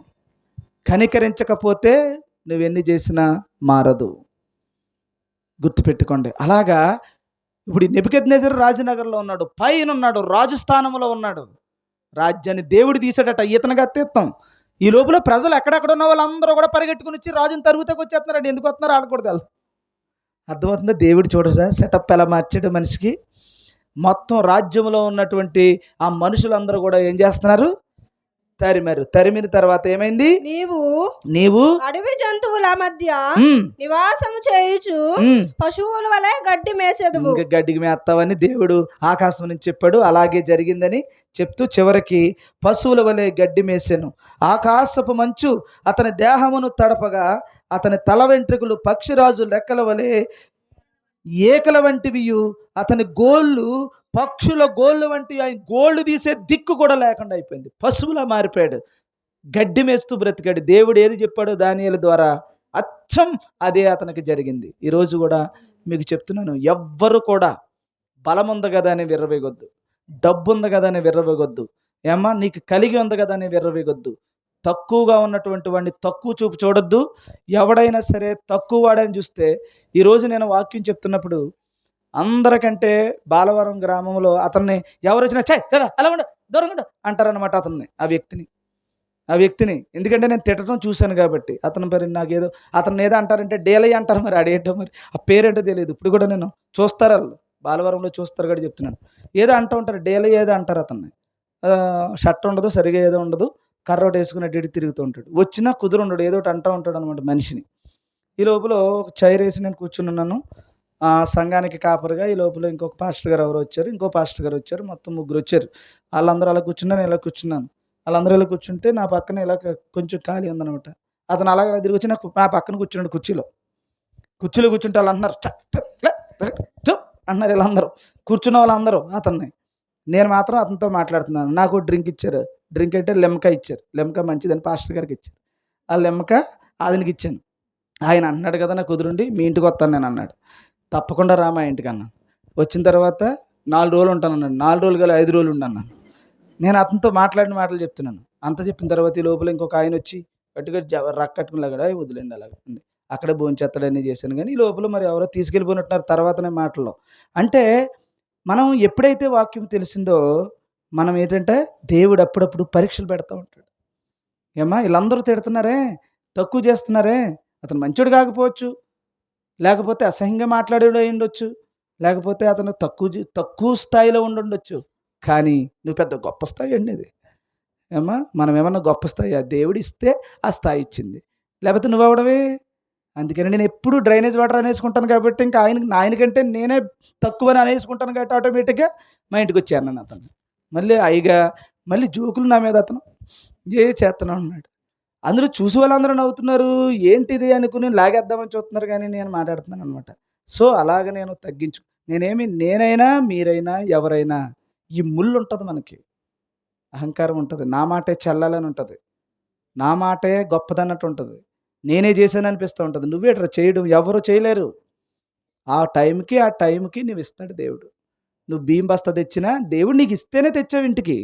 కనికరించకపోతే నువ్వెన్ని చేసినా మారదు, గుర్తుపెట్టుకోండి. అలాగా ఇప్పుడు నెబుకద్నెజరు రాజనగర్లో ఉన్నాడు, పైన ఉన్నాడు, రాజు స్థానంలో ఉన్నాడు. రాజ్యాన్ని దేవుడు తీసాడట, ఈతనగా తీస్తాం. ఈ లోపల ప్రజలు ఎక్కడెక్కడ ఉన్న వాళ్ళందరూ కూడా పరిగెట్టుకుని వచ్చి రాజుని తరుగుతాకు వచ్చేస్తున్నారండి. ఎందుకు వస్తున్నారు ఆడకూడదు. అర్థమవుతుందా? దేవుడు చూడసా సెటప్ ఎలా మార్చాడు మనిషికి. మొత్తం రాజ్యంలో ఉన్నటువంటి ఆ మనుషులందరూ కూడా ఏం చేస్తున్నారు? తరిమిన తర్వాత ఏమైంది? నీవు
అడవి జంతువుల మధ్య నివాసము చేయుచు పశువుల వలె గడ్డి మేసేదు.
ఇంకా గడ్డికి మేస్తావని దేవుడు ఆకాశం నుంచి చెప్పాడు. అలాగే జరిగిందని చెప్తూ చివరికి పశువుల వలె గడ్డి మేసెను. ఆకాశపు మంచు అతని దేహమును తడపగా అతని తల వెంట్రుకలు పక్షిరాజు రెక్కల వలె ఏకల వంటివియు, అతని గోళ్ళు పక్షుల గోళ్ళు వంటి, ఆయన గోళ్ళు తీసే దిక్కు కూడా లేకుండా అయిపోయింది. పశువులా మారిపోయాడు, గడ్డి మేస్తూ బ్రతికాడు. దేవుడు ఏది చెప్పాడో దానియేలు ద్వారా అచ్చం అదే అతనికి జరిగింది. ఈరోజు కూడా మీకు చెప్తున్నాను, ఎవ్వరు కూడా బలం ఉంది కదా అని విర్రవేగొద్దు, డబ్బు ఉంది కదా అని విర్రవేగొద్దు, ఏమ్మా నీకు కలిగి ఉంది కదా అని విర్రవేగొద్దు. తక్కువగా ఉన్నటువంటి వాడిని తక్కువ చూపు చూడొద్దు. ఎవడైనా సరే తక్కువ వాడని చూస్తే, ఈరోజు నేను వాక్యం చెప్తున్నప్పుడు అందరికంటే బాలవరం గ్రామంలో అతన్ని ఎవరు వచ్చినా చలా అలా ఉండ దూరంగా ఉండు అంటారనమాట. ఆ వ్యక్తిని ఎందుకంటే నేను తిట్టడం చూశాను కాబట్టి. అతను మరి నాకేదో అతను ఏదో అంటారంటే డేలయ్య అంటారు, మరి అడేంటో మరి ఆ పేరేంటో తెలియదు. ఇప్పుడు కూడా నేను చూస్తారు, వాళ్ళు బాలవరంలో చూస్తారు కూడా చెప్తున్నాను. ఏదో అంటూ ఉంటారు, డేలయ్య ఏదో అంటారు. అతన్ని షర్ట్ ఉండదు, సరిగా ఏదో ఉండదు, కర్ర ఒకటి వేసుకున్నట్టు తిరుగుతూ ఉంటాడు. వచ్చినా కుదురు ఉండడు, ఏదో ఒకటి అంటూ ఉంటాడు అనమాట మనిషిని. ఈ లోపల ఒక చైర్ వేసి నేను కూర్చున్నాను సంఘానికి కాపరిగా. ఈ లోపల ఇంకొక పాస్టర్ గారు ఎవరు వచ్చారు, ఇంకో పాస్టర్ గారు వచ్చారు, మొత్తం 3 వచ్చారు. వాళ్ళందరూ అలా కూర్చున్నాను, ఇలా కూర్చున్నాను. వాళ్ళందరూ ఇలా కూర్చుంటే నా పక్కన ఇలా కొంచెం ఖాళీ ఉందనమాట. అతను అలాగే తిరిగి వచ్చి నా పక్కన కూర్చున్నాడు. కుర్చీలో కూర్చుంటే వాళ్ళు అంటున్నారు అంటున్నారు. వీళ్ళందరూ కూర్చున్న వాళ్ళందరూ అతన్ని, నేను మాత్రం అతనితో మాట్లాడుతున్నాను. నాకు డ్రింక్ ఇచ్చారు. డ్రింక్ అంటే లెమకా ఇచ్చారు. లెమకా మంచిదని పాస్టర్ గారికి ఇచ్చారు. ఆ లెమకా అతనికి ఇచ్చాను. ఆయన అన్నాడు కదా నాకు కుదురుండి మీ ఇంటికి వస్తాను నేను అన్నాడు. తప్పకుండా రా మా ఇంటికి అన్నాను. వచ్చిన తర్వాత 4 రోజులు ఉంటాను అన్నాడు. 4 రోజులు కాదు 5 రోజులు ఉండన్నాను. నేను అతనితో మాట్లాడిన మాటలు చెప్తున్నాను. అంత చెప్పిన తర్వాత ఈ లోపల ఇంకొక ఆయన వచ్చి గట్టిగా రక్కట్టుకునిలాగా వదిలేండి అలాగా అక్కడే భోంచేస్తాడని చేశాను. కానీ ఈ లోపల మరి ఎవరో తీసుకెళ్ళిపోయినట్టున్నారు తర్వాతనే మాటల్లో. అంటే మనం ఎప్పుడైతే వాక్యం తెలిసిందో మనం ఏంటంటే దేవుడు అప్పుడప్పుడు పరీక్షలు పెడతా ఉంటాడు. ఏమ్మా వీళ్ళందరూ తిడుతున్నారే, తక్కువ చేస్తున్నారే, అతను మంచోడు కాకపోవచ్చు, లేకపోతే అసహ్యంగా మాట్లాడేడు అయి ఉండొచ్చు, లేకపోతే అతను తక్కువ స్థాయిలో ఉండొచ్చు. కానీ నువ్వు పెద్ద గొప్ప స్థాయి అండి అది. ఏమ్మా మనం ఏమన్నా గొప్ప స్థాయి? దేవుడు ఇస్తే ఆ స్థాయి ఇచ్చింది, లేకపోతే నువ్వెవడవే. అందుకని నేను ఎప్పుడు డ్రైనేజ్ వాటర్ అనేసుకుంటాను కాబట్టి ఇంకా ఆయనకంటే నేనే తక్కువని అనేసుకుంటాను కాబట్టి ఆటోమేటిక్గా మా ఇంటికి వచ్చి అన్నాను. అతను మళ్ళీ జోకులు నా మీద అతను చేస్తూనే ఉన్నాడు. అందరూ చూసి వాళ్ళందరూ నవ్వుతున్నారు, ఏంటిది అనుకుని లాగేద్దామని చూస్తున్నారు, కానీ నేను మాట్లాడుతున్నాను అనమాట. సో అలాగ నేను నేనైనా మీరైనా ఎవరైనా ఈ ముళ్ళు ఉంటుంది, మనకి అహంకారం ఉంటుంది, నా మాటే చెల్లాలని ఉంటుంది, నా మాటే గొప్పదన్నట్టు ఉంటుంది, నేనే చేశాను అనిపిస్తూ ఉంటుంది. నువ్వేట్రా చేయడం, ఎవరు చేయలేరు. ఆ టైంకి నువ్వు ఇస్తాడు దేవుడు. నువ్వు బియ్యం బస్తా తెచ్చినా దేవుడు నీకు ఇస్తేనే తెచ్చావు ఇంటికి.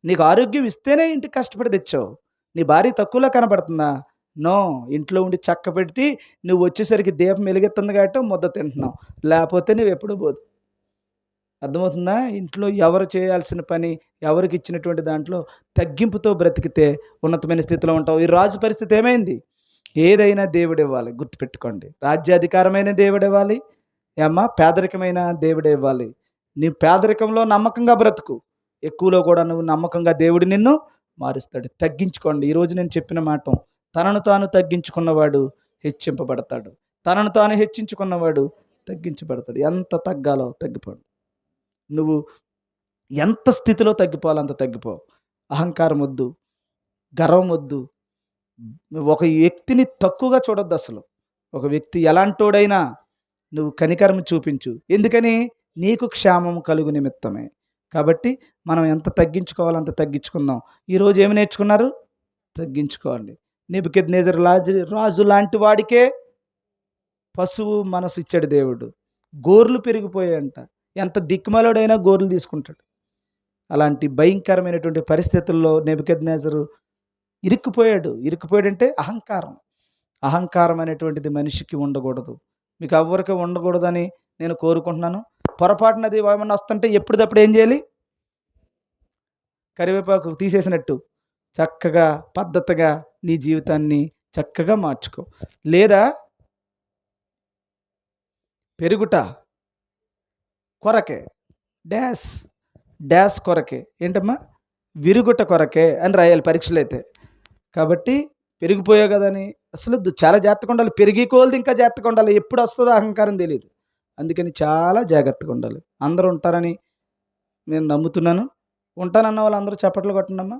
నీకు ఆరోగ్యం ఇస్తేనే ఇంటికి కష్టపడి తెచ్చావు. నీ భార్య తక్కువలో కనపడుతుందా? నో. ఇంట్లో ఉండి చక్క పెట్టి నువ్వు వచ్చేసరికి దీపం వెలిగెత్తుంది కాబట్టి ముద్ద తింటున్నావు, లేకపోతే నువ్వు ఎప్పుడు పోదు. అర్థమవుతుందా? ఇంట్లో ఎవరు చేయాల్సిన పని ఎవరికి ఇచ్చినటువంటి దాంట్లో తగ్గింపుతో బ్రతికితే ఉన్నతమైన స్థితిలో ఉంటావు. ఈ రాజు పరిస్థితి ఏమైంది? ఏదైనా దేవుడు ఇవ్వాలి, గుర్తుపెట్టుకోండి. రాజ్యాధికారమైన దేవుడు ఇవ్వాలి, ఏమ్మా పేదరికమైన దేవుడు ఇవ్వాలి. నీ పేదరికంలో నమ్మకంగా బ్రతుకు, ఎక్కువలో కూడా నువ్వు నమ్మకంగా దేవుడు నిన్ను మారుస్తాడు. తగ్గించుకోండి. ఈరోజు నేను చెప్పిన మాట, తనను తాను తగ్గించుకున్నవాడు హెచ్చింపబడతాడు, తనను తాను హెచ్చించుకున్నవాడు
తగ్గించబడతాడు. ఎంత తగ్గాలో తగ్గిపోండి. నువ్వు ఎంత స్థితిలో తగ్గిపోవాలో అంత తగ్గిపో. అహంకారం వద్దు, గర్వం వద్దు. ఒక వ్యక్తిని తక్కువగా చూడొద్దు అసలు. ఒక వ్యక్తి ఎలాంటోడైనా నువ్వు కనికరం చూపించు. ఎందుకని? నీకు క్షేమం కలుగు నిమిత్తమే. కాబట్టి మనం ఎంత తగ్గించుకోవాలో అంత తగ్గించుకుందాం. ఈరోజు ఏమి నేర్చుకున్నారు? తగ్గించుకోండి. నెబుకద్నెజరు రాజు లాంటి వాడికే పశువు మనసు ఇచ్చాడు దేవుడు. గోర్లు పెరిగిపోయాయంట. ఎంత దిక్కుమాలోడైనా గోర్లు తీసుకుంటాడు. అలాంటి భయంకరమైనటువంటి పరిస్థితుల్లో నెబుకద్నెజరు ఇరుక్కుపోయాడంటే అహంకారం అనేటువంటిది మనిషికి ఉండకూడదు. మీకు ఎవ్వరికి ఉండకూడదని నేను కోరుకుంటున్నాను. పొరపాటునది ఏమన్నా వస్తుంటే ఎప్పటికప్పుడు ఏం చేయాలి? కరివేపాకు తీసేసినట్టు చక్కగా పద్ధతిగా నీ జీవితాన్ని చక్కగా మార్చుకో. లేదా పెరుగుట కొరకే, డాష్ కొరకే, ఏంటమ్మా, విరుగుట కొరకే అని రాయాలి పరీక్షలు అయితే. కాబట్టి పెరిగిపోయావు కదని అసలు చాలా జాగ్రత్తగా ఉండాలి. పెరిగి కోల్ది ఇంకా జాగ్రత్తగా ఉండాలి. ఎప్పుడు వస్తుందో అహంకారం తెలియదు. అందుకని చాలా జాగ్రత్తగా ఉండాలి. అందరూ ఉంటారని నేను నమ్ముతున్నాను. ఉంటానన్న వాళ్ళు అందరూ చప్పట్లు కొట్టండమ్మా.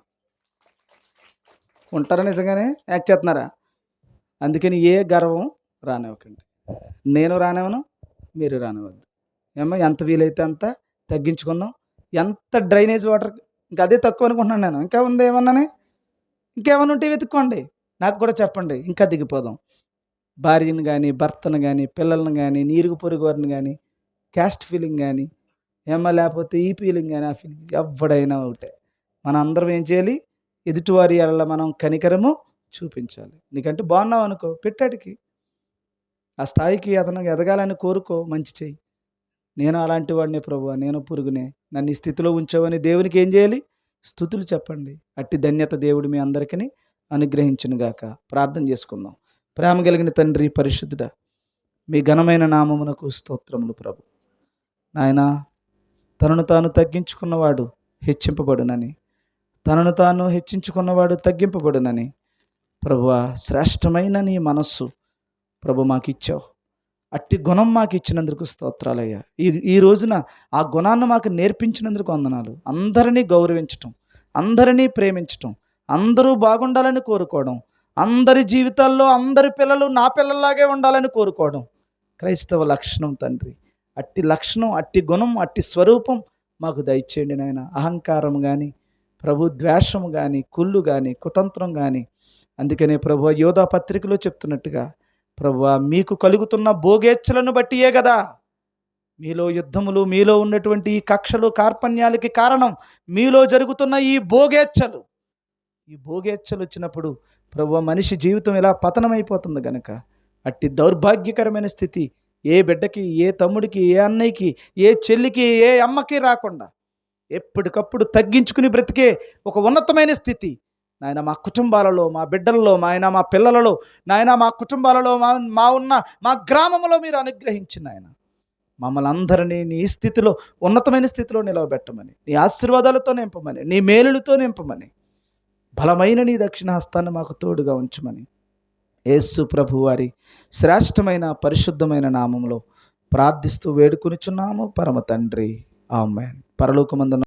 ఉంటారా? నిజంగానే యాక్ట్ చేస్తున్నారా? అందుకని ఏ గర్వం రానివ్వకండి. నేను రానివ్వను, మీరు రానివ్వద్దు. ఏమో ఎంత వీలైతే అంత తగ్గించుకుందాం. ఎంత డ్రైనేజ్ వాటర్ ఇంకా అదే తక్కువ అనుకుంటున్నాను నేను. ఇంకా ఉంది ఏమన్నానే? ఇంకేమన్నా ఉంటే వెతుక్కోండి, నాకు కూడా చెప్పండి, ఇంకా దిగిపోదాం. భార్యను కానీ, భర్తను కానీ, పిల్లలను కానీ, నీరుగు పొరుగు వారిని కానీ, క్యాస్ట్ ఫీలింగ్ కానీ, ఏమో లేకపోతే ఈ ఫీలింగ్ కానీ, ఆ ఫీలింగ్, ఎవడైనా ఒకటే. మన అందరం ఏం చేయాలి? ఎదుటివారి వల్ల మనం కనికరము చూపించాలి. నీకంటే బాగున్నావు అనుకో, పెట్టాడికి ఆ స్థాయికి అతను ఎదగాలని కోరుకో, మంచి చెయ్యి. నేను అలాంటి వాడిని ప్రభువా, నేను పురుగునే, నన్ను ఈ స్థితిలో ఉంచావని దేవునికి ఏం చేయాలి? స్తుతులు చెప్పండి. అట్టి ధన్యత దేవుడు మీ అందరికీ అనుగ్రహించునుగాక. ప్రార్థన చేసుకుందాం. ప్రేమ కలిగిన తండ్రి, పరిశుద్ధుడా, మీ ఘనమైన నామమునకు స్తోత్రములు ప్రభు. నాయనా, తనను తాను తగ్గించుకున్నవాడు హెచ్చింపబడునని, తనను తాను హెచ్చించుకున్నవాడు తగ్గింపబడునని ప్రభువా, శ్రేష్టమైన నీ మనస్సు ప్రభు మాకు ఇచ్చావు. అట్టి గుణం మాకు ఇచ్చినందుకు స్తోత్రాలయ్యా. ఈ రోజున ఆ గుణాన్ని మాకు నేర్పించినందుకు వందనాలు. అందరినీ గౌరవించటం, అందరినీ ప్రేమించటం, అందరూ బాగుండాలని కోరుకోవడం, అందరి జీవితాల్లో అందరి పిల్లలు నా పిల్లల్లాగే ఉండాలని కోరుకోవడం క్రైస్తవ లక్షణం తండ్రి. అట్టి లక్షణం, అట్టి గుణం, అట్టి స్వరూపం మాకు దయచేయండి నాయన. అహంకారం కానీ, ప్రభు ద్వేషం కానీ, కుళ్ళు కానీ, కుతంత్రం కానీ. అందుకనే ప్రభు యోధా పత్రికలో చెప్తున్నట్టుగా ప్రభువా, మీకు కలుగుతున్న భోగేచ్ఛలను బట్టియే కదా మీలో యుద్ధములు, మీలో ఉన్నటువంటి ఈ కక్షలు, కార్పణ్యాలకి కారణం మీలో జరుగుతున్న ఈ భోగేచ్ఛలు. ఈ భోగేచ్ఛలు వచ్చినప్పుడు ప్రభువా, మనిషి జీవితం ఇలా పతనమైపోతుంది కనుక అట్టి దౌర్భాగ్యకరమైన స్థితి ఏ బిడ్డకి, ఏ తమ్ముడికి, ఏ అన్నయ్యకి, ఏ చెల్లికి, ఏ అమ్మకి రాకుండా ఎప్పటికప్పుడు తగ్గించుకుని బ్రతికే ఒక ఉన్నతమైన స్థితి నాయన మా కుటుంబాలలో, మా బిడ్డలలో, మా పిల్లలలో, నాయన మా కుటుంబాలలో, మా గ్రామంలో మీరు అనుగ్రహించిన ఆయన మమ్మల్ని అందరినీ నీ స్థితిలో, ఉన్నతమైన స్థితిలో నిలవబెట్టమని, నీ ఆశీర్వాదాలతో నింపమని, నీ మేలులతో నింపమని, బలమైన నీ దక్షిణ హస్తాన్ని మాకు తోడుగా ఉంచమని యేసు ప్రభు వారి శ్రేష్టమైన పరిశుద్ధమైన నామములో ప్రార్థిస్తూ వేడుకొనుచున్నాము పరమ తండ్రి. ఆమేన్. పరలోకమందున